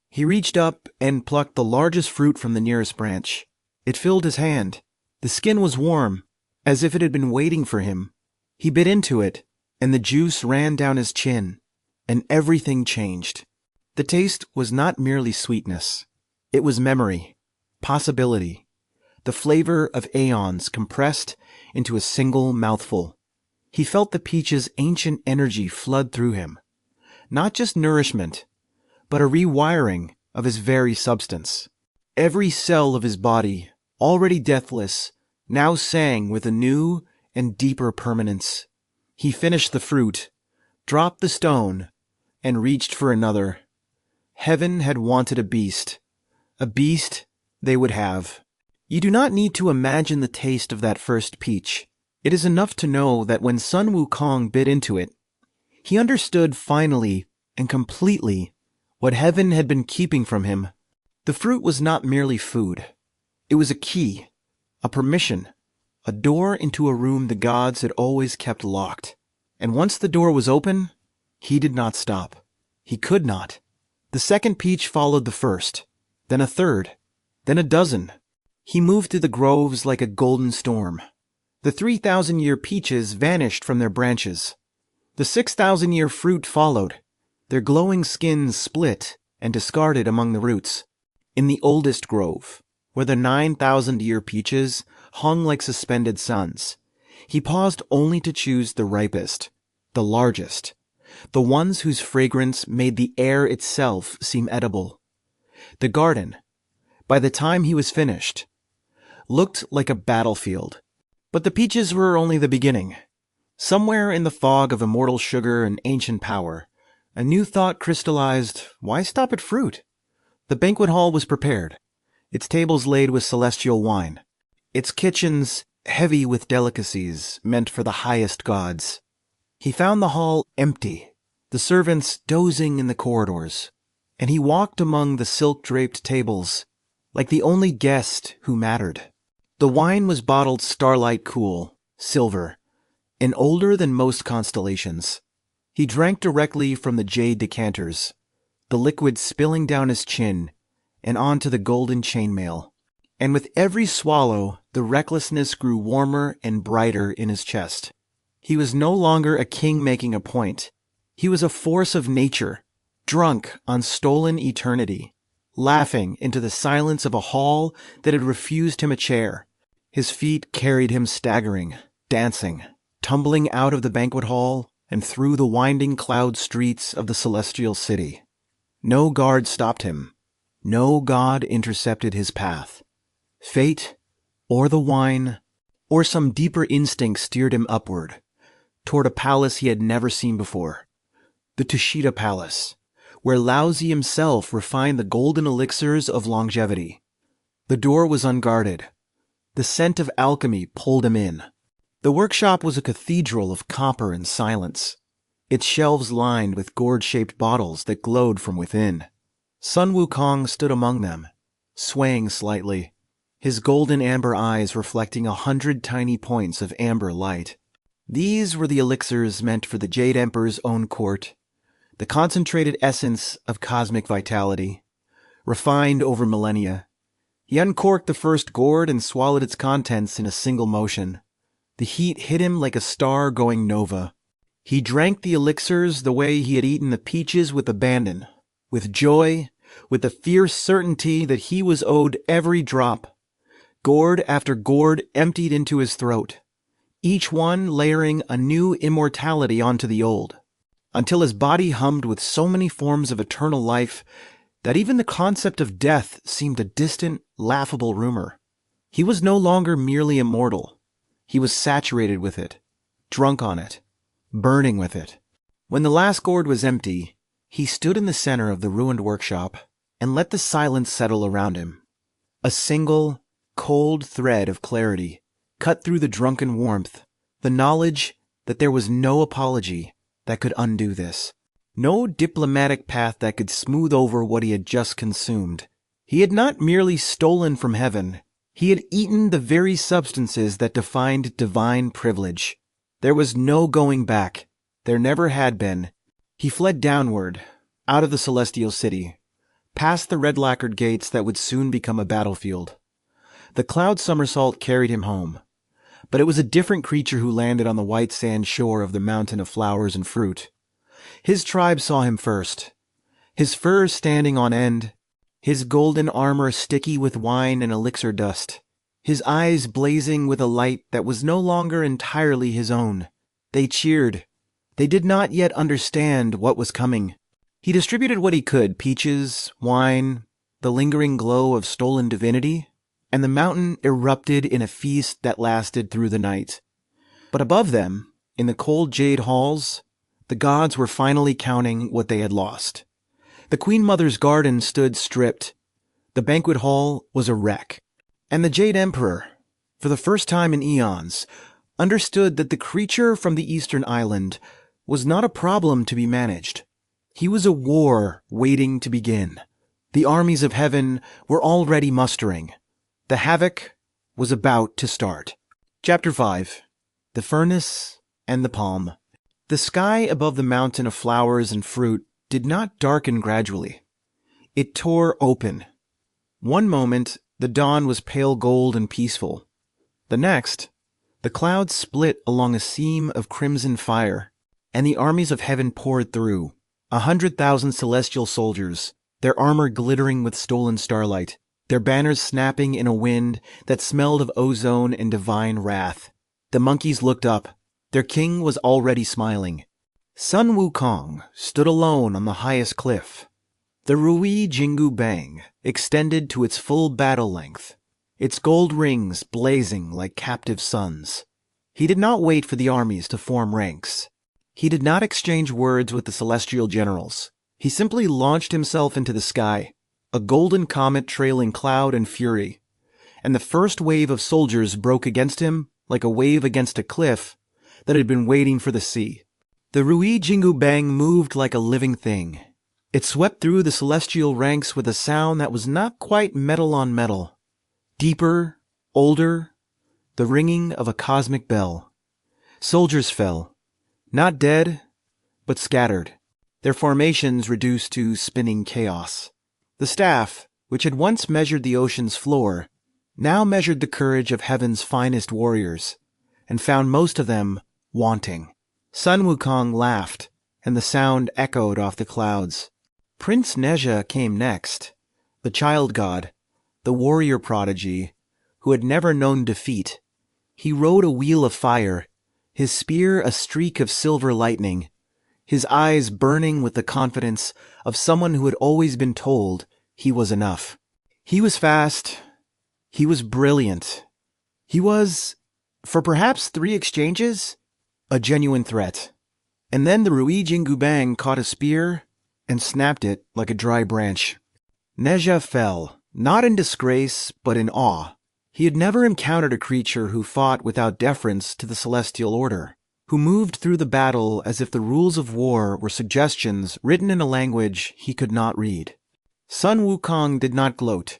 Speaker 1: He reached up and plucked the largest fruit from the nearest branch. It filled his hand. The skin was warm, as if it had been waiting for him. He bit into it, and the juice ran down his chin, and everything changed. The taste was not merely sweetness. It was memory, possibility, the flavor of aeons compressed into a single mouthful. He felt the peach's ancient energy flood through him. Not just nourishment, but a rewiring of his very substance. Every cell of his body, already deathless, now sang with a new and deeper permanence. He finished the fruit, dropped the stone, and reached for another. Heaven had wanted a beast they would have. You do not need to imagine the taste of that first peach. It is enough to know that when Sun Wukong bit into it, he understood finally and completely what heaven had been keeping from him. The fruit was not merely food. It was a key, a permission, a door into a room the gods had always kept locked. And once the door was open, he did not stop. He could not. The second peach followed the first, then a third, then a dozen. He moved through the groves like a golden storm. The 3,000-year peaches vanished from their branches. The 6,000-year fruit followed, their glowing skins split and discarded among the roots. In the oldest grove, where the 9,000-year peaches hung like suspended suns, he paused only to choose the ripest, the largest, the ones whose fragrance made the air itself seem edible. The garden, by the time he was finished, looked like a battlefield. But the peaches were only the beginning. Somewhere in the fog of immortal sugar and ancient power, a new thought crystallized. Why stop at fruit? The banquet hall was prepared, its tables laid with celestial wine, its kitchens heavy with delicacies meant for the highest gods. He found the hall empty, the servants dozing in the corridors, and he walked among the silk-draped tables like the only guest who mattered. The wine was bottled starlight cool, silver, and older than most constellations. He drank directly from the jade decanters, the liquid spilling down his chin and onto the golden chainmail. And with every swallow, the recklessness grew warmer and brighter in his chest. He was no longer a king making a point. He was a force of nature, drunk on stolen eternity, laughing into the silence of a hall that had refused him a chair. His feet carried him staggering, dancing, tumbling out of the banquet hall and through the winding cloud streets of the celestial city. No guard stopped him. No god intercepted his path. Fate, or the wine, or some deeper instinct steered him upward, toward a palace he had never seen before. The Tushita Palace, where Laozi himself refined the golden elixirs of longevity. The door was unguarded. The scent of alchemy pulled him in. The workshop was a cathedral of copper and silence, its shelves lined with gourd-shaped bottles that glowed from within. Sun Wukong stood among them, swaying slightly, his golden amber eyes reflecting 100 tiny points of amber light. These were the elixirs meant for the Jade Emperor's own court, the concentrated essence of cosmic vitality, refined over millennia. He uncorked the first gourd and swallowed its contents in a single motion. The heat hit him like a star going nova. He drank the elixirs the way he had eaten the peaches with abandon, with joy, with the fierce certainty that he was owed every drop. Gourd after gourd emptied into his throat, each one layering a new immortality onto the old, until his body hummed with so many forms of eternal life that even the concept of death seemed a distant, laughable rumor. He was no longer merely immortal. He was saturated with it, drunk on it, burning with it. When the last gourd was empty, he stood in the center of the ruined workshop and let the silence settle around him. A single, cold thread of clarity cut through the drunken warmth, the knowledge that there was no apology that could undo this, no diplomatic path that could smooth over what he had just consumed. He had not merely stolen from heaven, he had eaten the very substances that defined divine privilege. There was no going back. There never had been. He fled downward, out of the celestial city, past the red-lacquered gates that would soon become a battlefield. The cloud somersault carried him home, but it was a different creature who landed on the white sand shore of the mountain of flowers and fruit. His tribe saw him first, his fur standing on end, his golden armor sticky with wine and elixir dust, his eyes blazing with a light that was no longer entirely his own. They cheered. They did not yet understand what was coming. He distributed what he could, peaches, wine, the lingering glow of stolen divinity, and the mountain erupted in a feast that lasted through the night. But above them, in the cold jade halls, the gods were finally counting what they had lost. The Queen Mother's garden stood stripped. The banquet hall was a wreck. And the Jade Emperor, for the first time in eons, understood that the creature from the eastern island was not a problem to be managed. He was a war waiting to begin. The armies of heaven were already mustering. The Havoc was about to start. Chapter 5. The Furnace and the Palm. The sky above the mountain of flowers and fruit did not darken gradually. It tore open. One moment, the dawn was pale gold and peaceful. The next, the clouds split along a seam of crimson fire, and the armies of heaven poured through, 100,000 celestial soldiers, their armor glittering with stolen starlight, their banners snapping in a wind that smelled of ozone and divine wrath. The monkeys looked up. Their king was already smiling. Sun Wukong stood alone on the highest cliff. The Rui Jingu Bang extended to its full battle length, its gold rings blazing like captive suns. He did not wait for the armies to form ranks. He did not exchange words with the celestial generals. He simply launched himself into the sky, a golden comet trailing cloud and fury. and the first wave of soldiers broke against him like a wave against a cliff that had been waiting for the sea. The Rui Jingu Bang moved like a living thing. It swept through the celestial ranks with a sound that was not quite metal on metal. Deeper, older, the ringing of a cosmic bell. Soldiers fell, not dead, but scattered, their formations reduced to spinning chaos. The staff, which had once measured the ocean's floor, now measured the courage of heaven's finest warriors, and found most of them wanting. Sun Wukong laughed, and the sound echoed off the clouds. Prince Nezha came next, the child god, the warrior prodigy, who had never known defeat. He rode a wheel of fire, his spear a streak of silver lightning, his eyes burning with the confidence of someone who had always been told he was enough. He was fast. He was brilliant. He was, for perhaps 3 exchanges, a genuine threat. And then the Rui Jingu Bang caught a spear and snapped it like a dry branch. Nezha fell, not in disgrace, but in awe. He had never encountered a creature who fought without deference to the celestial order, who moved through the battle as if the rules of war were suggestions written in a language he could not read. Sun Wukong did not gloat.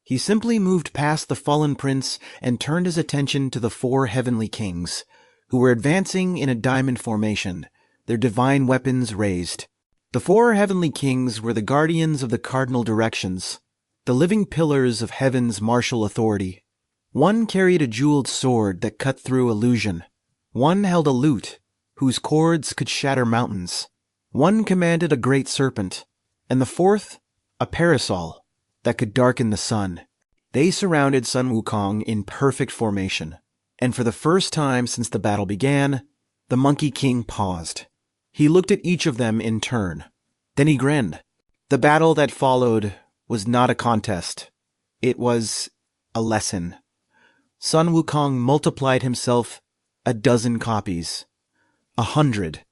Speaker 1: He simply moved past the fallen prince and turned his attention to the 4 heavenly kings, who were advancing in a diamond formation, their divine weapons raised. The 4 heavenly kings were the guardians of the cardinal directions, the living pillars of heaven's martial authority. One carried a jeweled sword that cut through illusion. One held a lute, whose chords could shatter mountains. One commanded a great serpent, and the 4th, a parasol that could darken the sun. They surrounded Sun Wukong in perfect formation, and for the first time since the battle began, the Monkey King paused. He looked at each of them in turn. Then he grinned. The battle that followed was not a contest. It was a lesson. Sun Wukong multiplied himself 12 copies. 100,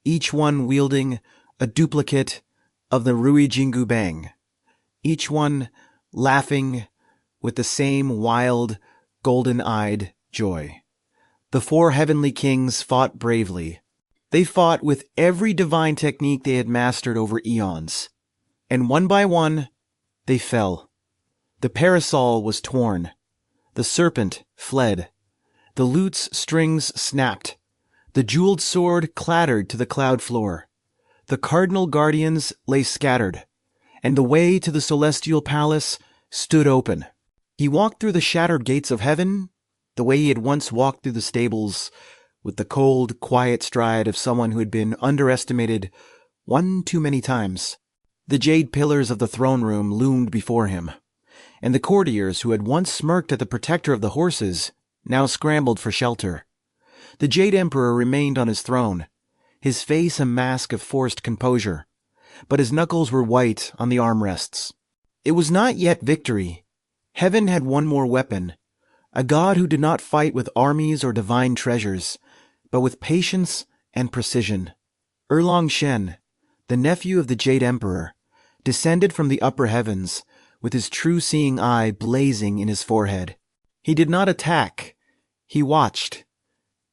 Speaker 1: each one wielding a duplicate of the Rui Jingu Bang, each one laughing with the same wild, golden-eyed joy. The 4 heavenly kings fought bravely. They fought with every divine technique they had mastered over eons, and one by one, they fell. The parasol was torn. The serpent fled. The lute's strings snapped. The jeweled sword clattered to the cloud floor. The cardinal guardians lay scattered, and the way to the celestial palace stood open. He walked through the shattered gates of heaven, the way he had once walked through the stables, with the cold, quiet stride of someone who had been underestimated one too many times. The jade pillars of the throne room loomed before him, and the courtiers who had once smirked at the protector of the horses now scrambled for shelter. The Jade Emperor remained on his throne, his face a mask of forced composure, but his knuckles were white on the armrests. It was not yet victory. Heaven had one more weapon, a god who did not fight with armies or divine treasures, but with patience and precision. Erlong Shen, the nephew of the Jade Emperor, descended from the upper heavens, with his true-seeing eye blazing in his forehead. He did not attack. He watched.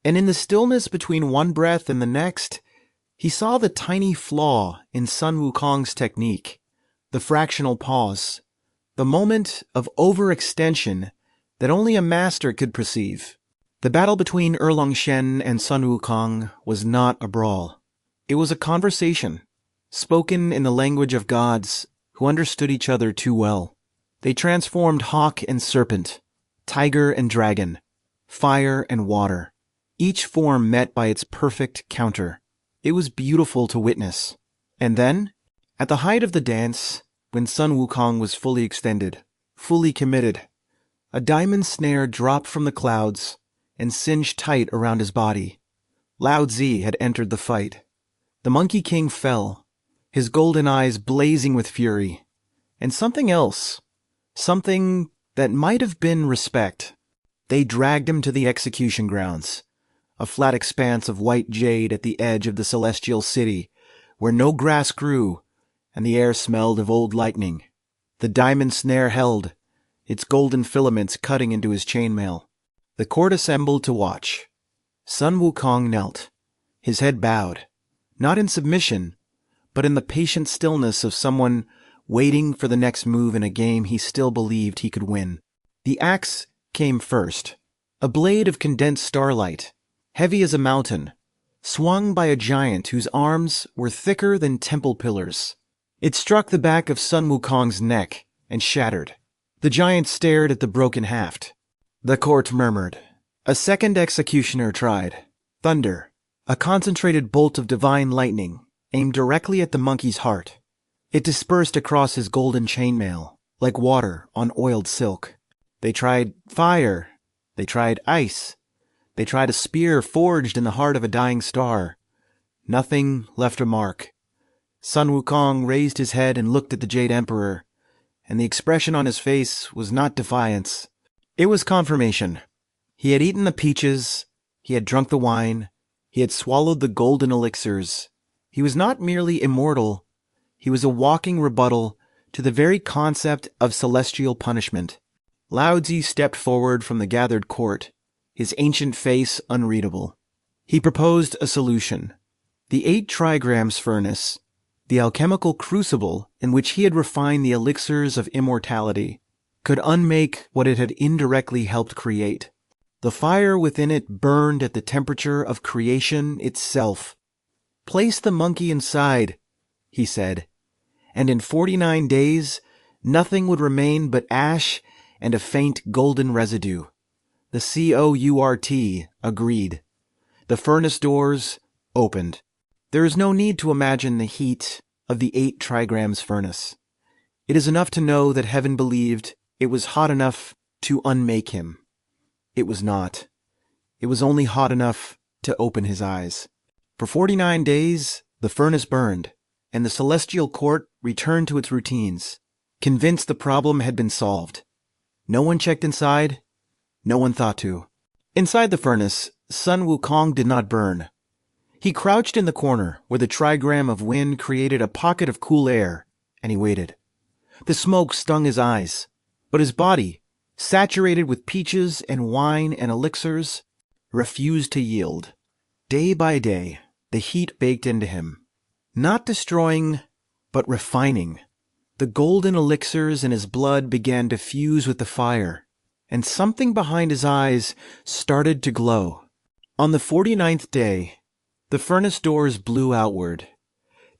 Speaker 1: And in the stillness between one breath and the next, he saw the tiny flaw in Sun Wukong's technique, the fractional pause, the moment of overextension that only a master could perceive. The battle between Erlong Shen and Sun Wukong was not a brawl. It was a conversation, spoken in the language of gods who understood each other too well. They transformed hawk and serpent, tiger and dragon, fire and water, each form met by its perfect counter. It was beautiful to witness. And then, at the height of the dance, when Sun Wukong was fully extended, fully committed, a diamond snare dropped from the clouds and singed tight around his body. Lao Tzu had entered the fight. The Monkey King fell, his golden eyes blazing with fury, and something else, something that might have been respect. They dragged him to the execution grounds, a flat expanse of white jade at the edge of the celestial city, where no grass grew and the air smelled of old lightning. The diamond snare held, its golden filaments cutting into his chainmail. The court assembled to watch. Sun Wukong knelt, his head bowed, not in submission, but in the patient stillness of someone waiting for the next move in a game he still believed he could win. The axe came first, a blade of condensed starlight, heavy as a mountain, swung by a giant whose arms were thicker than temple pillars. It struck the back of Sun Wukong's neck and shattered. The giant stared at the broken haft. The court murmured. A second executioner tried. Thunder, a concentrated bolt of divine lightning, aimed directly at the monkey's heart. It dispersed across his golden chainmail, like water on oiled silk. They tried fire. They tried ice. They tried a spear forged in the heart of a dying star. Nothing left a mark. Sun Wukong raised his head and looked at the Jade Emperor, and the expression on his face was not defiance. It was confirmation. He had eaten the peaches, he had drunk the wine, he had swallowed the golden elixirs. He was not merely immortal, he was a walking rebuttal to the very concept of celestial punishment. Lao Tzu stepped forward from the gathered court, his ancient face unreadable. He proposed a solution. The 8 trigrams furnace, the alchemical crucible in which he had refined the elixirs of immortality, could unmake what it had indirectly helped create. The fire within it burned at the temperature of creation itself. Place the monkey inside, he said, and in 49 days, nothing would remain but ash and a faint golden residue. The court agreed. The furnace doors opened. There is no need to imagine the heat of the 8 trigrams furnace. It is enough to know that heaven believed it was hot enough to unmake him. It was not. It was only hot enough to open his eyes. For 49 days, the furnace burned, and the celestial court returned to its routines, convinced the problem had been solved. No one checked inside. No one thought to. Inside the furnace, Sun Wukong did not burn. He crouched in the corner where the trigram of wind created a pocket of cool air, and he waited. The smoke stung his eyes, but his body, saturated with peaches and wine and elixirs, refused to yield. Day by day, the heat baked into him, not destroying, but refining. The golden elixirs in his blood began to fuse with the fire, and something behind his eyes started to glow. On the 49th day, the furnace doors blew outward.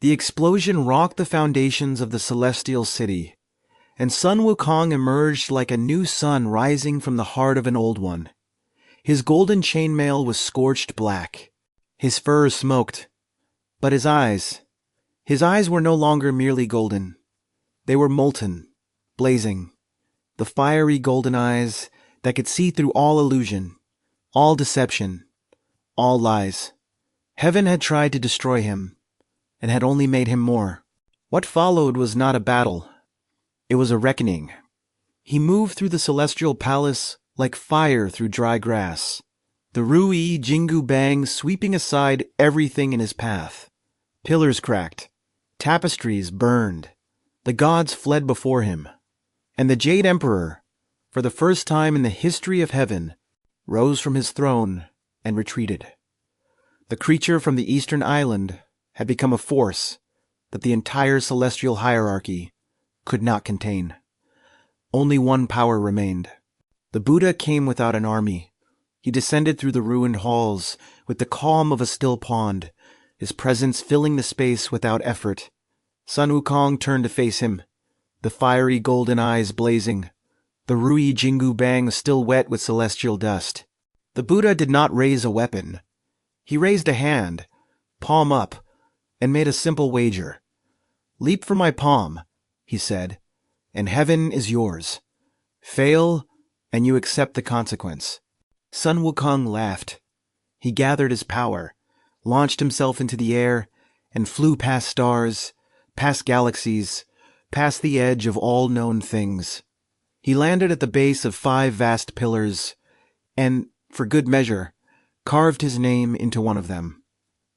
Speaker 1: The explosion rocked the foundations of the celestial city, and Sun Wukong emerged like a new sun rising from the heart of an old one. His golden chainmail was scorched black. His fur smoked. But his eyes were no longer merely golden. They were molten, blazing. The fiery golden eyes that could see through all illusion, all deception, all lies. Heaven had tried to destroy him, and had only made him more. What followed was not a battle. It was a reckoning. He moved through the celestial palace like fire through dry grass, the Rui Jingu Bang sweeping aside everything in his path. Pillars cracked, tapestries burned, the gods fled before him, and the Jade Emperor, for the first time in the history of heaven, rose from his throne and retreated. The creature from the eastern island had become a force that the entire celestial hierarchy could not contain. Only one power remained. The Buddha came without an army. He descended through the ruined halls with the calm of a still pond, his presence filling the space without effort. Sun Wukong turned to face him, the fiery golden eyes blazing, the Rui Jingu Bang still wet with celestial dust. The Buddha did not raise a weapon. He raised a hand, palm up, and made a simple wager. "Leap for my palm," he said, "and heaven is yours. Fail, and you accept the consequence." Sun Wukong laughed. He gathered his power, launched himself into the air, and flew past stars, past galaxies, past the edge of all known things. He landed at the base of 5 vast pillars, and, for good measure, carved his name into one of them.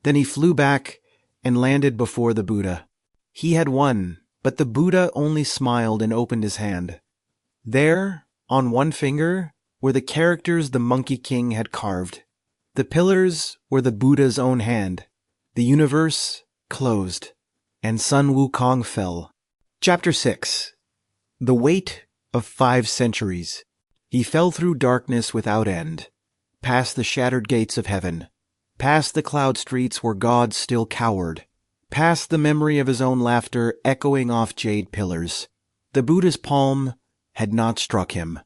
Speaker 1: Then he flew back and landed before the Buddha. He had won, but the Buddha only smiled and opened his hand. There, on one finger, were the characters the Monkey King had carved. The pillars were the Buddha's own hand. The universe closed, and Sun Wukong fell. Chapter 6. The Weight of 5 Centuries. He fell through darkness without end, past the shattered gates of heaven, past the cloud streets where gods still cowered, past the memory of his own laughter echoing off jade pillars. The Buddha's palm had not struck him.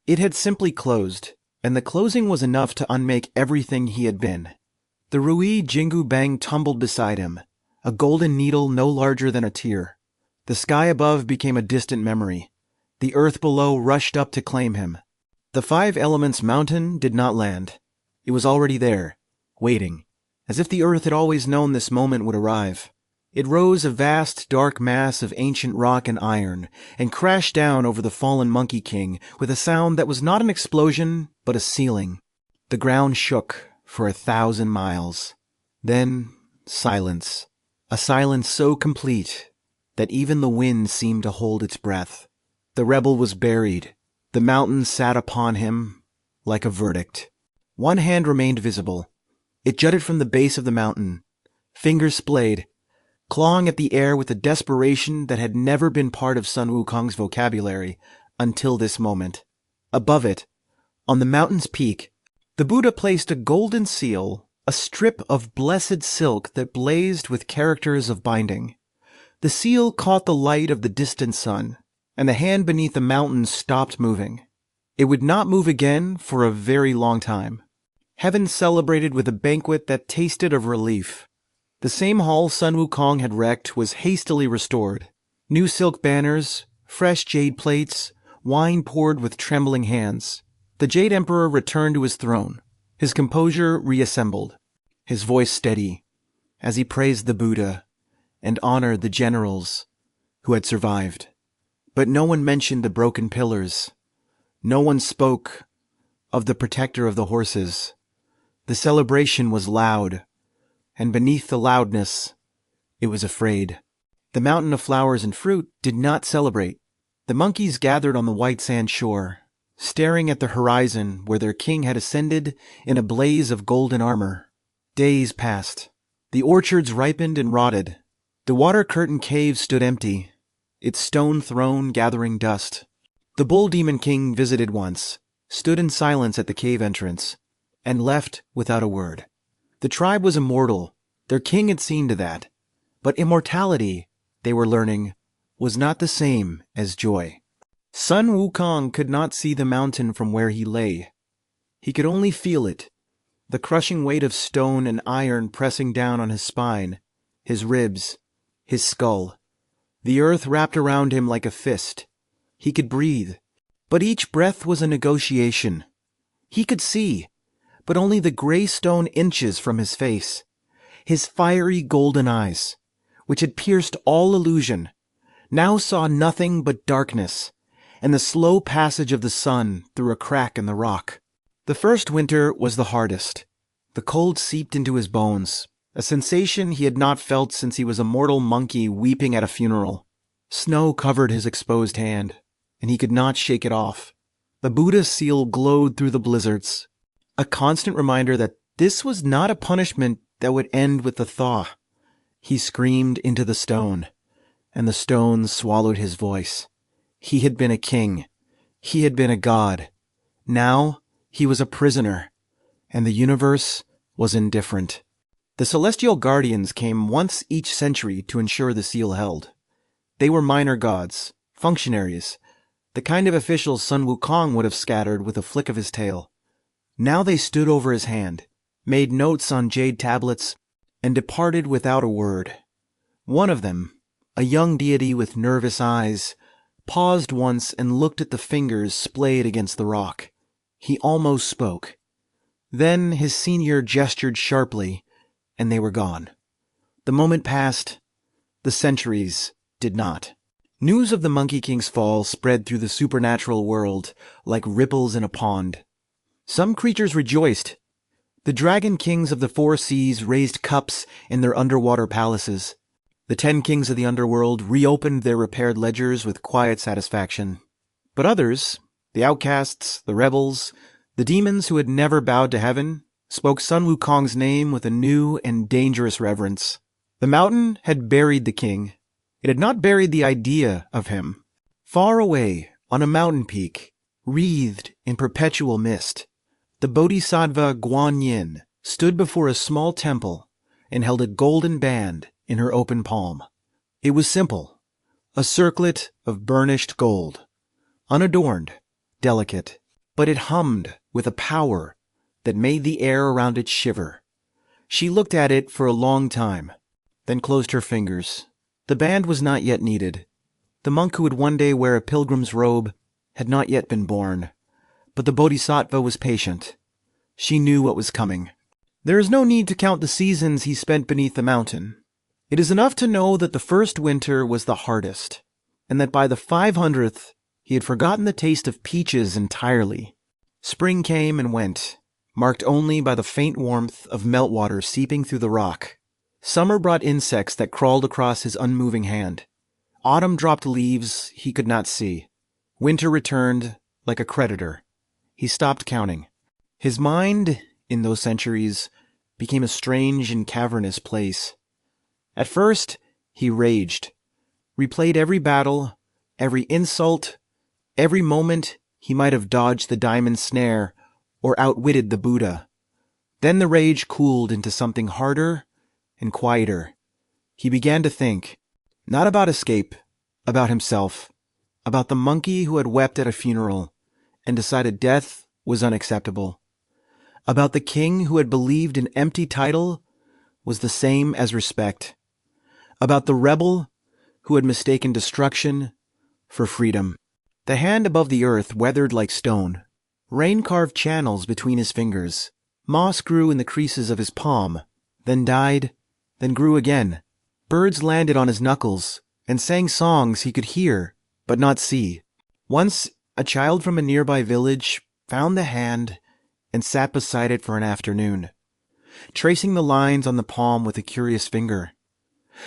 Speaker 1: It had simply closed, and the closing was enough to unmake everything he had been. The Rui Jingu Bang tumbled beside him, a golden needle no larger than a tear. The sky above became a distant memory. The earth below rushed up to claim him. The 5 Elements mountain did not land. It was already there, waiting, as if the earth had always known this moment would arrive. It rose a vast, dark mass of ancient rock and iron, and crashed down over the fallen Monkey King with a sound that was not an explosion, but a sealing. The ground shook for 1,000 miles. Then, silence. A silence so complete that even the wind seemed to hold its breath. The rebel was buried. The mountain sat upon him like a verdict. One hand remained visible. It jutted from the base of the mountain, fingers splayed, clawing at the air with a desperation that had never been part of Sun Wukong's vocabulary until this moment. Above it, on the mountain's peak, the Buddha placed a golden seal, a strip of blessed silk that blazed with characters of binding. The seal caught the light of the distant sun, and the hand beneath the mountain stopped moving. It would not move again for a very long time. Heaven celebrated with a banquet that tasted of relief. The same hall Sun Wukong had wrecked was hastily restored. New silk banners, fresh jade plates, wine poured with trembling hands. The Jade Emperor returned to his throne, his composure reassembled, his voice steady, as he praised the Buddha and honored the generals who had survived. But no one mentioned the broken pillars. No one spoke of the protector of the horses. The celebration was loud, and beneath the loudness, it was afraid. The mountain of flowers and fruit did not celebrate. The monkeys gathered on the white sand shore, staring at the horizon where their king had ascended in a blaze of golden armor. Days passed. The orchards ripened and rotted. The water-curtained cave stood empty, its stone throne gathering dust. The bull demon king visited once, stood in silence at the cave entrance, and left without a word. The tribe was immortal. Their king had seen to that. But immortality, they were learning, was not the same as joy. Sun Wukong could not see the mountain from where he lay. He could only feel it, the crushing weight of stone and iron pressing down on his spine, his ribs, his skull. The earth wrapped around him like a fist. He could breathe, but each breath was a negotiation. He could see, but only the gray stone inches from his face. His fiery golden eyes, which had pierced all illusion, now saw nothing but darkness and the slow passage of the sun through a crack in the rock. The first winter was the hardest. The cold seeped into his bones, a sensation he had not felt since he was a mortal monkey weeping at a funeral. Snow covered his exposed hand, and he could not shake it off. The Buddha's seal glowed through the blizzards, a constant reminder that this was not a punishment that would end with the thaw. He screamed into the stone, and the stone swallowed his voice. He had been a king. He had been a god. Now he was a prisoner, and the universe was indifferent. The celestial guardians came once each century to ensure the seal held. They were minor gods, functionaries, the kind of officials Sun Wukong would have scattered with a flick of his tail. Now they stood over his hand, made notes on jade tablets, and departed without a word. One of them, a young deity with nervous eyes, paused once and looked at the fingers splayed against the rock. He almost spoke. Then his senior gestured sharply, and they were gone. The moment passed. The centuries did not. News of the Monkey King's fall spread through the supernatural world like ripples in a pond. Some creatures rejoiced. The dragon kings of the 4 seas raised cups in their underwater palaces. The 10 kings of the underworld reopened their repaired ledgers with quiet satisfaction. But others, the outcasts, the rebels, the demons who had never bowed to heaven, spoke Sun Wukong's name with a new and dangerous reverence. The mountain had buried the king. It had not buried the idea of him. Far away, on a mountain peak, wreathed in perpetual mist, the Bodhisattva Guanyin stood before a small temple and held a golden band in her open palm. It was simple, a circlet of burnished gold, unadorned, delicate, but it hummed with a power that made the air around it shiver. She looked at it for a long time, then closed her fingers. The band was not yet needed. The monk who would one day wear a pilgrim's robe had not yet been born, but the Bodhisattva was patient. She knew what was coming. There is no need to count the seasons he spent beneath the mountain. It is enough to know that the first winter was the hardest, and that by the 500th he had forgotten the taste of peaches entirely. Spring came and went, marked only by the faint warmth of meltwater seeping through the rock. Summer brought insects that crawled across his unmoving hand. Autumn dropped leaves he could not see. Winter returned like a creditor. He stopped counting. His mind, in those centuries, became a strange and cavernous place. At first, he raged, replayed every battle, every insult, every moment he might have dodged the diamond snare or outwitted the Buddha. Then the rage cooled into something harder and quieter. He began to think, not about escape, about himself, about the monkey who had wept at a funeral and decided death was unacceptable, about the king who had believed an empty title was the same as respect, about the rebel who had mistaken destruction for freedom. The hand above the earth weathered like stone. Rain carved channels between his fingers. Moss grew in the creases of his palm, then died, then grew again. Birds landed on his knuckles and sang songs he could hear but not see. Once, a child from a nearby village found the hand and sat beside it for an afternoon, tracing the lines on the palm with a curious finger.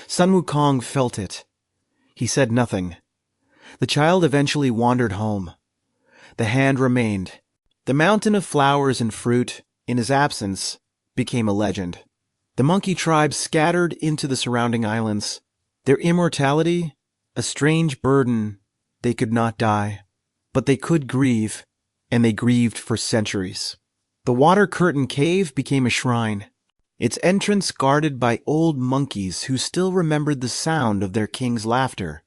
Speaker 1: Sun Wukong felt it. He said nothing. The child eventually wandered home. The hand remained. The mountain of flowers and fruit, in his absence, became a legend. The monkey tribes scattered into the surrounding islands. Their immortality, a strange burden. They could not die, but they could grieve, and they grieved for centuries. The water curtain cave became a shrine, its entrance guarded by old monkeys who still remembered the sound of their king's laughter.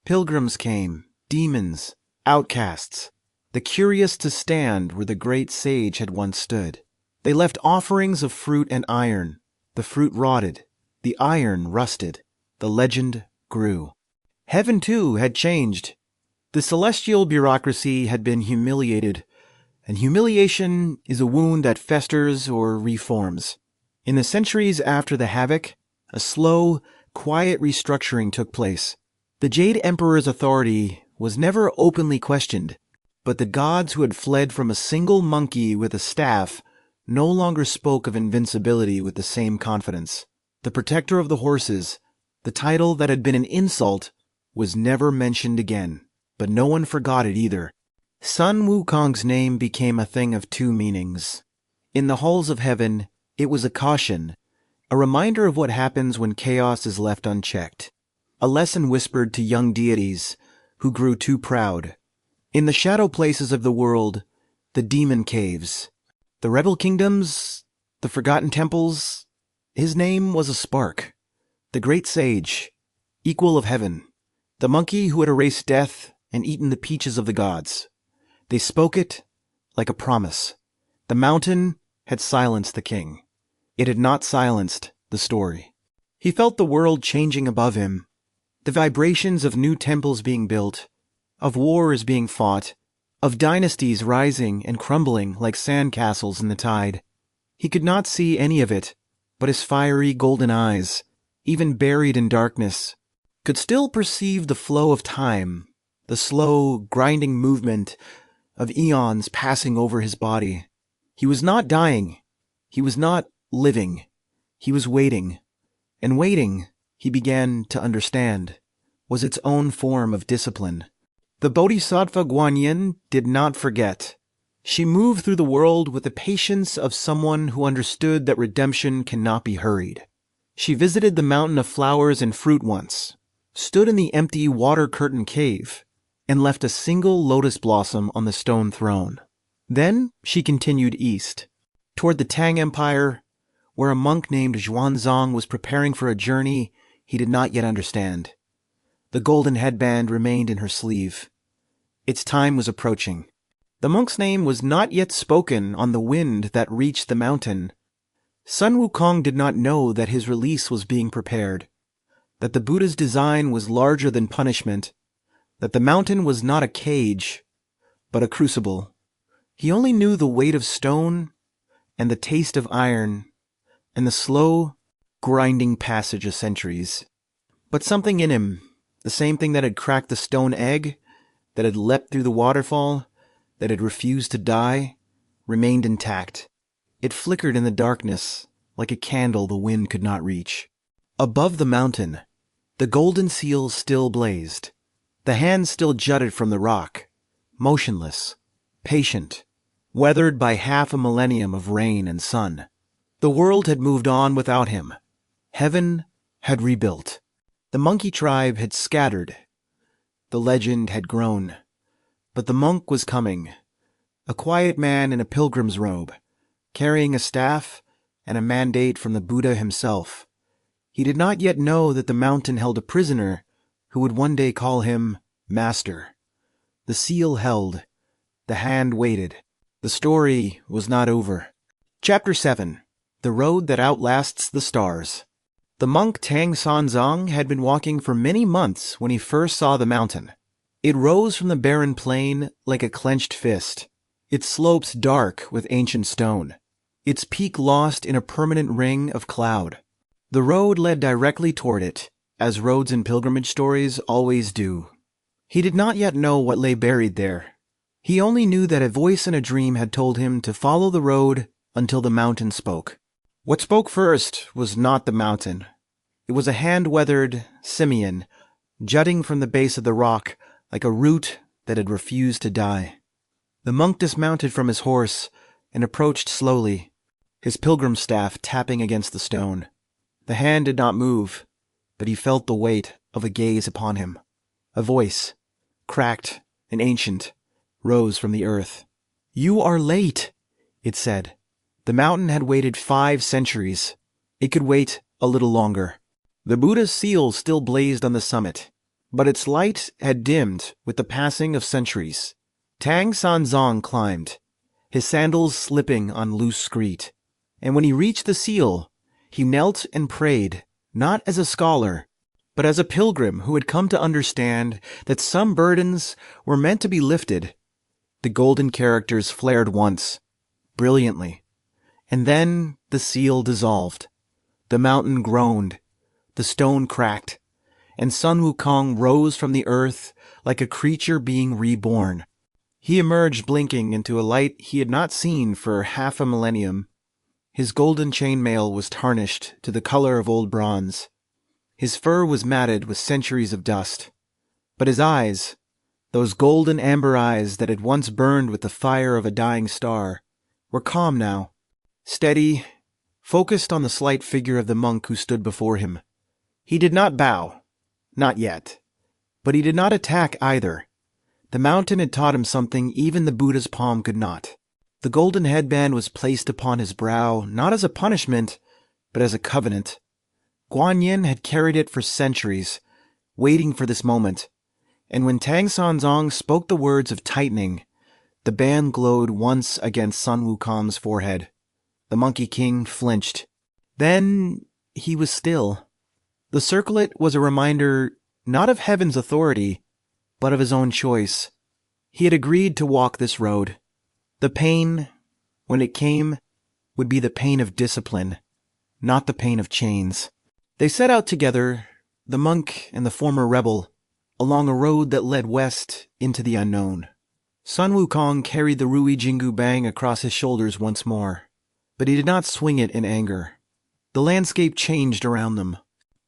Speaker 1: Pilgrims came, demons, outcasts, the curious to stand where the great sage had once stood. They left offerings of fruit and iron. The fruit rotted, the iron rusted, the legend grew. Heaven, too, had changed. The celestial bureaucracy had been humiliated, and humiliation is a wound that festers or reforms. In the centuries after the Havoc, a slow, quiet restructuring took place. The Jade Emperor's authority was never openly questioned, but the gods who had fled from a single monkey with a staff no longer spoke of invincibility with the same confidence. The protector of the horses, the title that had been an insult, was never mentioned again, but no one forgot it either. Sun Wukong's name became a thing of two meanings. In the halls of heaven, it was a caution, a reminder of what happens when chaos is left unchecked, a lesson whispered to young deities who grew too proud. In the shadow places of the world, the demon caves, the rebel kingdoms, the forgotten temples, his name was a spark, the great sage, equal of heaven, the monkey who had erased death and eaten the peaches of the gods. They spoke it like a promise. The mountain had silenced the king. It had not silenced the story. He felt the world changing above him, the vibrations of new temples being built, of wars being fought, of dynasties rising and crumbling like sand castles in the tide. He could not see any of it, but his fiery golden eyes, even buried in darkness, could still perceive the flow of time, the slow, grinding movement of eons passing over his body. He was not dying. He was not living. He was waiting. And waiting, he began to understand, was its own form of discipline. The Bodhisattva Guanyin did not forget. She moved through the world with the patience of someone who understood that redemption cannot be hurried. She visited the mountain of flowers and fruit once, stood in the empty water-curtained cave, and left a single lotus blossom on the stone throne. Then she continued east, toward the Tang Empire, where a monk named Xuanzang was preparing for a journey he did not yet understand. The golden headband remained in her sleeve. Its time was approaching. The monk's name was not yet spoken on the wind that reached the mountain. Sun Wukong did not know that his release was being prepared, that the Buddha's design was larger than punishment, that the mountain was not a cage, but a crucible. He only knew the weight of stone and the taste of iron and the slow, grinding passage of centuries. But something in him, the same thing that had cracked the stone egg, that had leapt through the waterfall, that had refused to die, remained intact. It flickered in the darkness like a candle the wind could not reach. Above the mountain, the golden seal still blazed. The hand still jutted from the rock, motionless, patient, weathered by half a millennium of rain and sun. The world had moved on without him. Heaven had rebuilt. The monkey tribe had scattered. The legend had grown. But the monk was coming, a quiet man in a pilgrim's robe, carrying a staff and a mandate from the Buddha himself. He did not yet know that the mountain held a prisoner who would one day call him master. The seal held. The hand waited. The story was not over. Chapter 7. The Road That Outlasts the Stars. The monk Tang Sanzang had been walking for many months when he first saw the mountain. It rose from the barren plain like a clenched fist, its slopes dark with ancient stone, its peak lost in a permanent ring of cloud. The road led directly toward it, as roads in pilgrimage stories always do. He did not yet know what lay buried there. He only knew that a voice in a dream had told him to follow the road until the mountain spoke. What spoke first was not the mountain. It was a hand-weathered simian, jutting from the base of the rock like a root that had refused to die. The monk dismounted from his horse and approached slowly, his pilgrim staff tapping against the stone. The hand did not move, but he felt the weight of a gaze upon him. A voice, cracked and ancient, rose from the earth. "You are late," it said. The mountain had waited 5 centuries. It could wait a little longer. The Buddha's seal still blazed on the summit, but its light had dimmed with the passing of centuries. Tang Sanzang climbed, his sandals slipping on loose screed, and when he reached the seal, he knelt and prayed, not as a scholar, but as a pilgrim who had come to understand that some burdens were meant to be lifted. The golden characters flared once, brilliantly, and then the seal dissolved. The mountain groaned, the stone cracked, and Sun Wukong rose from the earth like a creature being reborn. He emerged blinking into a light he had not seen for half a millennium. His golden chainmail was tarnished to the color of old bronze. His fur was matted with centuries of dust. But his eyes, those golden amber eyes that had once burned with the fire of a dying star, were calm now, steady, focused on the slight figure of the monk who stood before him. He did not bow, not yet, but he did not attack either. The mountain had taught him something even the Buddha's palm could not. The golden headband was placed upon his brow not as a punishment, but as a covenant. Guanyin had carried it for centuries, waiting for this moment, and when Tang Sanzang spoke the words of tightening, the band glowed once against Sun Wukong's forehead. The Monkey King flinched. Then he was still. The circlet was a reminder not of heaven's authority, but of his own choice. He had agreed to walk this road. The pain, when it came, would be the pain of discipline, not the pain of chains. They set out together, the monk and the former rebel, along a road that led west into the unknown. Sun Wukong carried the Rui Jingu Bang across his shoulders once more, but he did not swing it in anger. The landscape changed around them.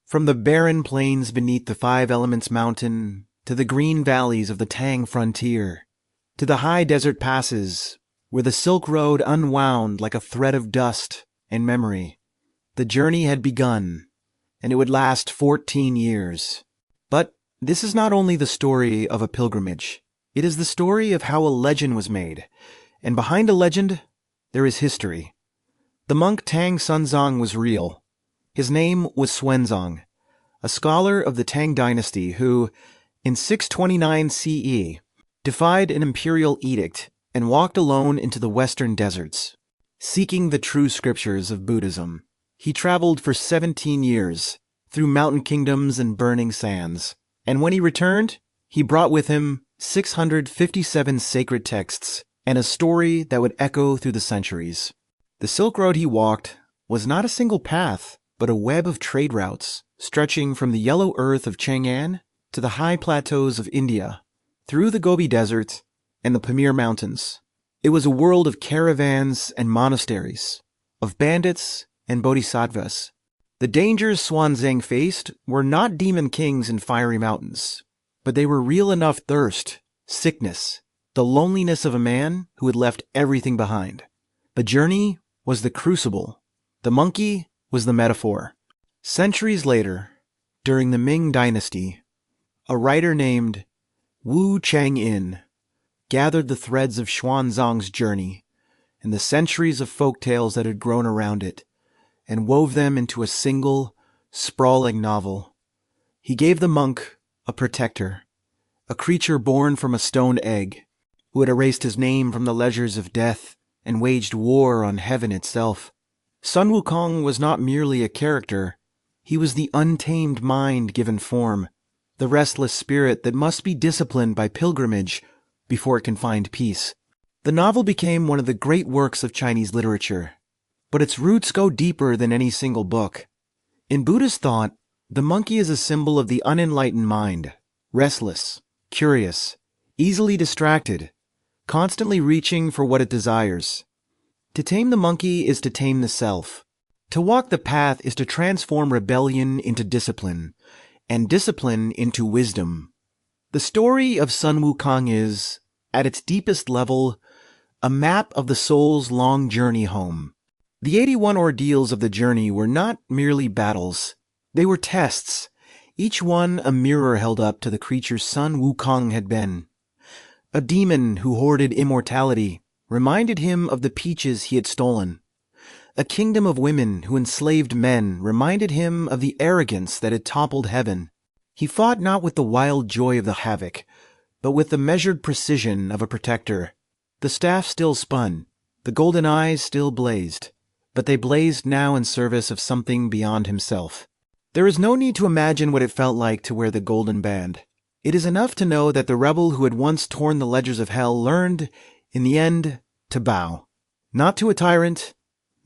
Speaker 1: From the barren plains beneath the 5 Elements Mountain to the green valleys of the Tang frontier, to the high desert passes where the Silk Road unwound like a thread of dust and memory. The journey had begun, and it would last 14 years. But this is not only the story of a pilgrimage. It is the story of how a legend was made, and behind a legend, there is history. The monk Tang Sunzong was real. His name was Xuanzang, a scholar of the Tang Dynasty who, in 629 CE, defied an imperial edict and walked alone into the western deserts, seeking the true scriptures of Buddhism. He traveled for 17 years, through mountain kingdoms and burning sands, and when he returned, he brought with him 657 sacred texts and a story that would echo through the centuries. The Silk Road he walked was not a single path, but a web of trade routes, stretching from the yellow earth of Chang'an to the high plateaus of India, through the Gobi Desert and the Pamir Mountains. It was a world of caravans and monasteries, of bandits and bodhisattvas. The dangers Xuanzang faced were not demon kings and fiery mountains, but they were real enough thirst, sickness, the loneliness of a man who had left everything behind. The journey was the crucible. The monkey was the metaphor. Centuries later, during the Ming Dynasty, a writer named Wu Chang'in gathered the threads of Xuanzang's journey and the centuries of folk tales that had grown around it, and wove them into a single, sprawling novel. He gave the monk a protector, a creature born from a stone egg, who had erased his name from the ledgers of death and waged war on heaven itself. Sun Wukong was not merely a character. He was the untamed mind given form, the restless spirit that must be disciplined by pilgrimage before it can find peace. The novel became one of the great works of Chinese literature, but its roots go deeper than any single book. In Buddhist thought, the monkey is a symbol of the unenlightened mind, restless, curious, easily distracted, constantly reaching for what it desires. To tame the monkey is to tame the self. To walk the path is to transform rebellion into discipline, and discipline into wisdom. The story of Sun Wukong is, at its deepest level, a map of the soul's long journey home. The 81 ordeals of the journey were not merely battles. They were tests, each one a mirror held up to the creature Sun Wukong had been. A demon who hoarded immortality reminded him of the peaches he had stolen. A kingdom of women who enslaved men reminded him of the arrogance that had toppled heaven. He fought not with the wild joy of the havoc, but with the measured precision of a protector. The staff still spun, the golden eyes still blazed, but they blazed now in service of something beyond himself. There is no need to imagine what it felt like to wear the golden band. It is enough to know that the rebel who had once torn the ledgers of hell learned, in the end, to bow. Not to a tyrant,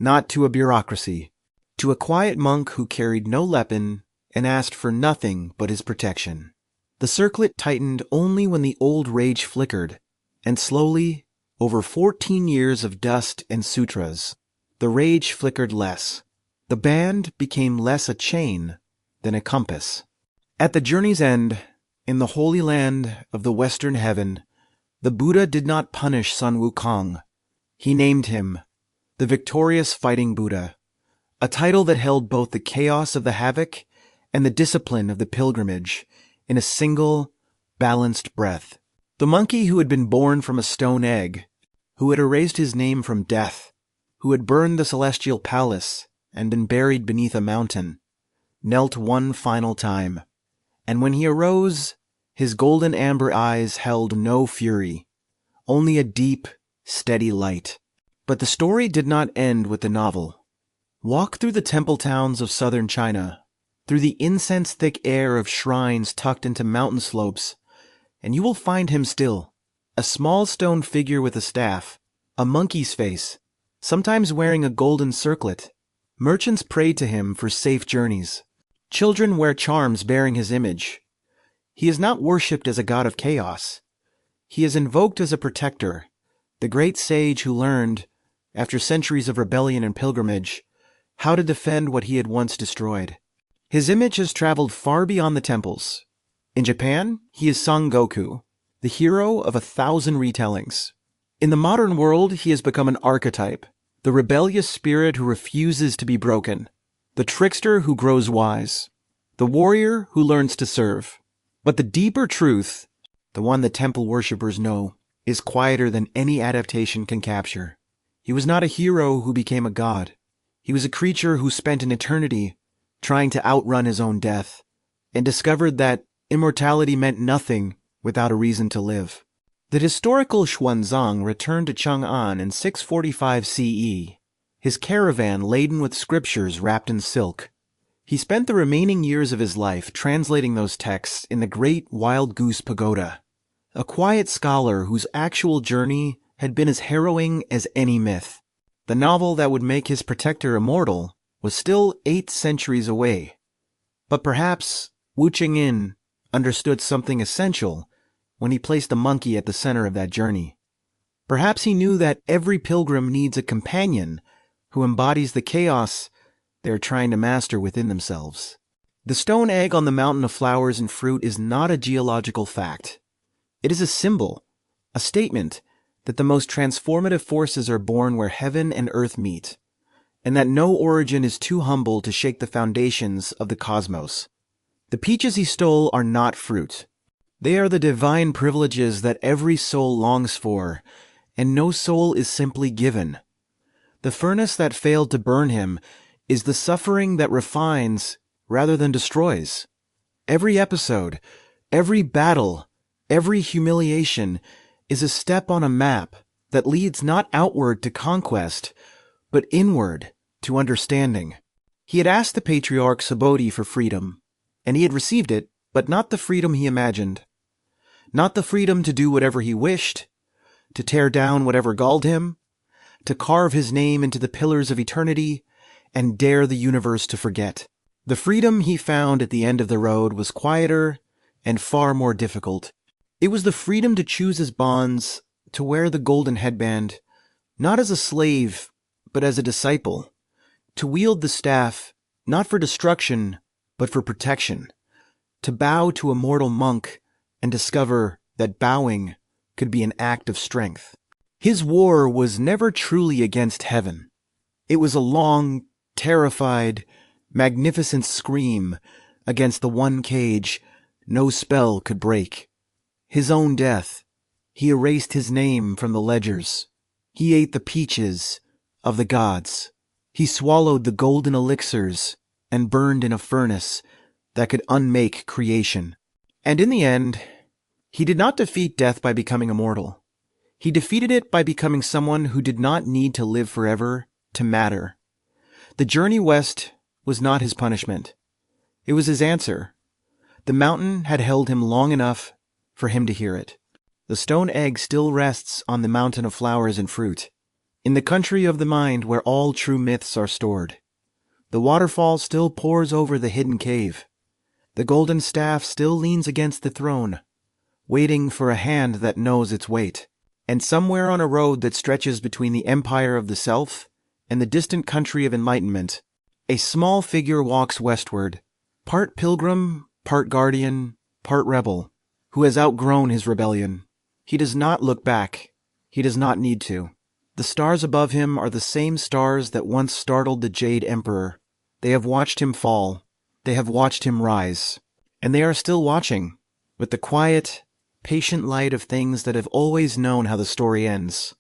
Speaker 1: not to a bureaucracy, to a quiet monk who carried no weapon and asked for nothing but his protection. The circlet tightened only when the old rage flickered, and slowly, over 14 years of dust and sutras, the rage flickered less. The band became less a chain than a compass. At the journey's end, in the holy land of the western heaven, the Buddha did not punish Sun Wukong. He named him the victorious fighting Buddha, a title that held both the chaos of the havoc and the discipline of the pilgrimage in a single, balanced breath. The monkey who had been born from a stone egg, who had erased his name from death, who had burned the celestial palace and been buried beneath a mountain, knelt one final time, and when he arose, his golden amber eyes held no fury, only a deep, steady light. But the story did not end with the novel. Walk through the temple towns of southern China, through the incense-thick air of shrines tucked into mountain slopes, and you will find him still, a small stone figure with a staff, a monkey's face, sometimes wearing a golden circlet. Merchants pray to him for safe journeys. Children wear charms bearing his image. He is not worshipped as a god of chaos. He is invoked as a protector, the great sage who learned, after centuries of rebellion and pilgrimage, how to defend what he had once destroyed. His image has traveled far beyond the temples. In Japan, he is Son Goku, the hero of 1,000 retellings. In the modern world, he has become an archetype, the rebellious spirit who refuses to be broken, the trickster who grows wise, the warrior who learns to serve. But the deeper truth, the one that temple worshippers know, is quieter than any adaptation can capture. He was not a hero who became a god. He was a creature who spent an eternity trying to outrun his own death, and discovered that immortality meant nothing without a reason to live. The historical Xuanzang returned to Chang'an in 645 CE, his caravan laden with scriptures wrapped in silk. He spent the remaining years of his life translating those texts in the Great Wild Goose Pagoda, a quiet scholar whose actual journey had been as harrowing as any myth. The novel that would make his protector immortal was still 8 centuries away. But perhaps Wu Qingyin understood something essential when he placed a monkey at the center of that journey. Perhaps he knew that every pilgrim needs a companion who embodies the chaos they're trying to master within themselves. The stone egg on the mountain of flowers and fruit is not a geological fact. It is a symbol, a statement that the most transformative forces are born where heaven and earth meet, and that no origin is too humble to shake the foundations of the cosmos. The peaches he stole are not fruit. They are the divine privileges that every soul longs for, and no soul is simply given. The furnace that failed to burn him is the suffering that refines rather than destroys. Every episode, every battle, every humiliation is a step on a map that leads not outward to conquest, but inward to understanding. He had asked the patriarch Subodhi for freedom, and he had received it, but not the freedom he imagined. Not the freedom to do whatever he wished, to tear down whatever galled him, to carve his name into the pillars of eternity, and dare the universe to forget. The freedom he found at the end of the road was quieter and far more difficult. It was the freedom to choose his bonds, to wear the golden headband, not as a slave, but as a disciple, to wield the staff, not for destruction, but for protection, to bow to a mortal monk and discover that bowing could be an act of strength. His war was never truly against heaven. It was a long, terrified, magnificent scream against the one cage no spell could break. His own death. He erased his name from the ledgers. He ate the peaches of the gods. He swallowed the golden elixirs and burned in a furnace that could unmake creation. And in the end, he did not defeat death by becoming immortal. He defeated it by becoming someone who did not need to live forever to matter. The journey west was not his punishment. It was his answer. The mountain had held him long enough for him to hear it. The stone egg still rests on the mountain of flowers and fruit, in the country of the mind where all true myths are stored. The waterfall still pours over the hidden cave. The golden staff still leans against the throne, waiting for a hand that knows its weight. And somewhere on a road that stretches between the empire of the self and the distant country of enlightenment, a small figure walks westward, part pilgrim, part guardian, part rebel, who has outgrown his rebellion. He does not look back. He does not need to. The stars above him are the same stars that once startled the Jade Emperor. They have watched him fall. They have watched him rise. And they are still watching, with the quiet, patient light of things that have always known how the story ends.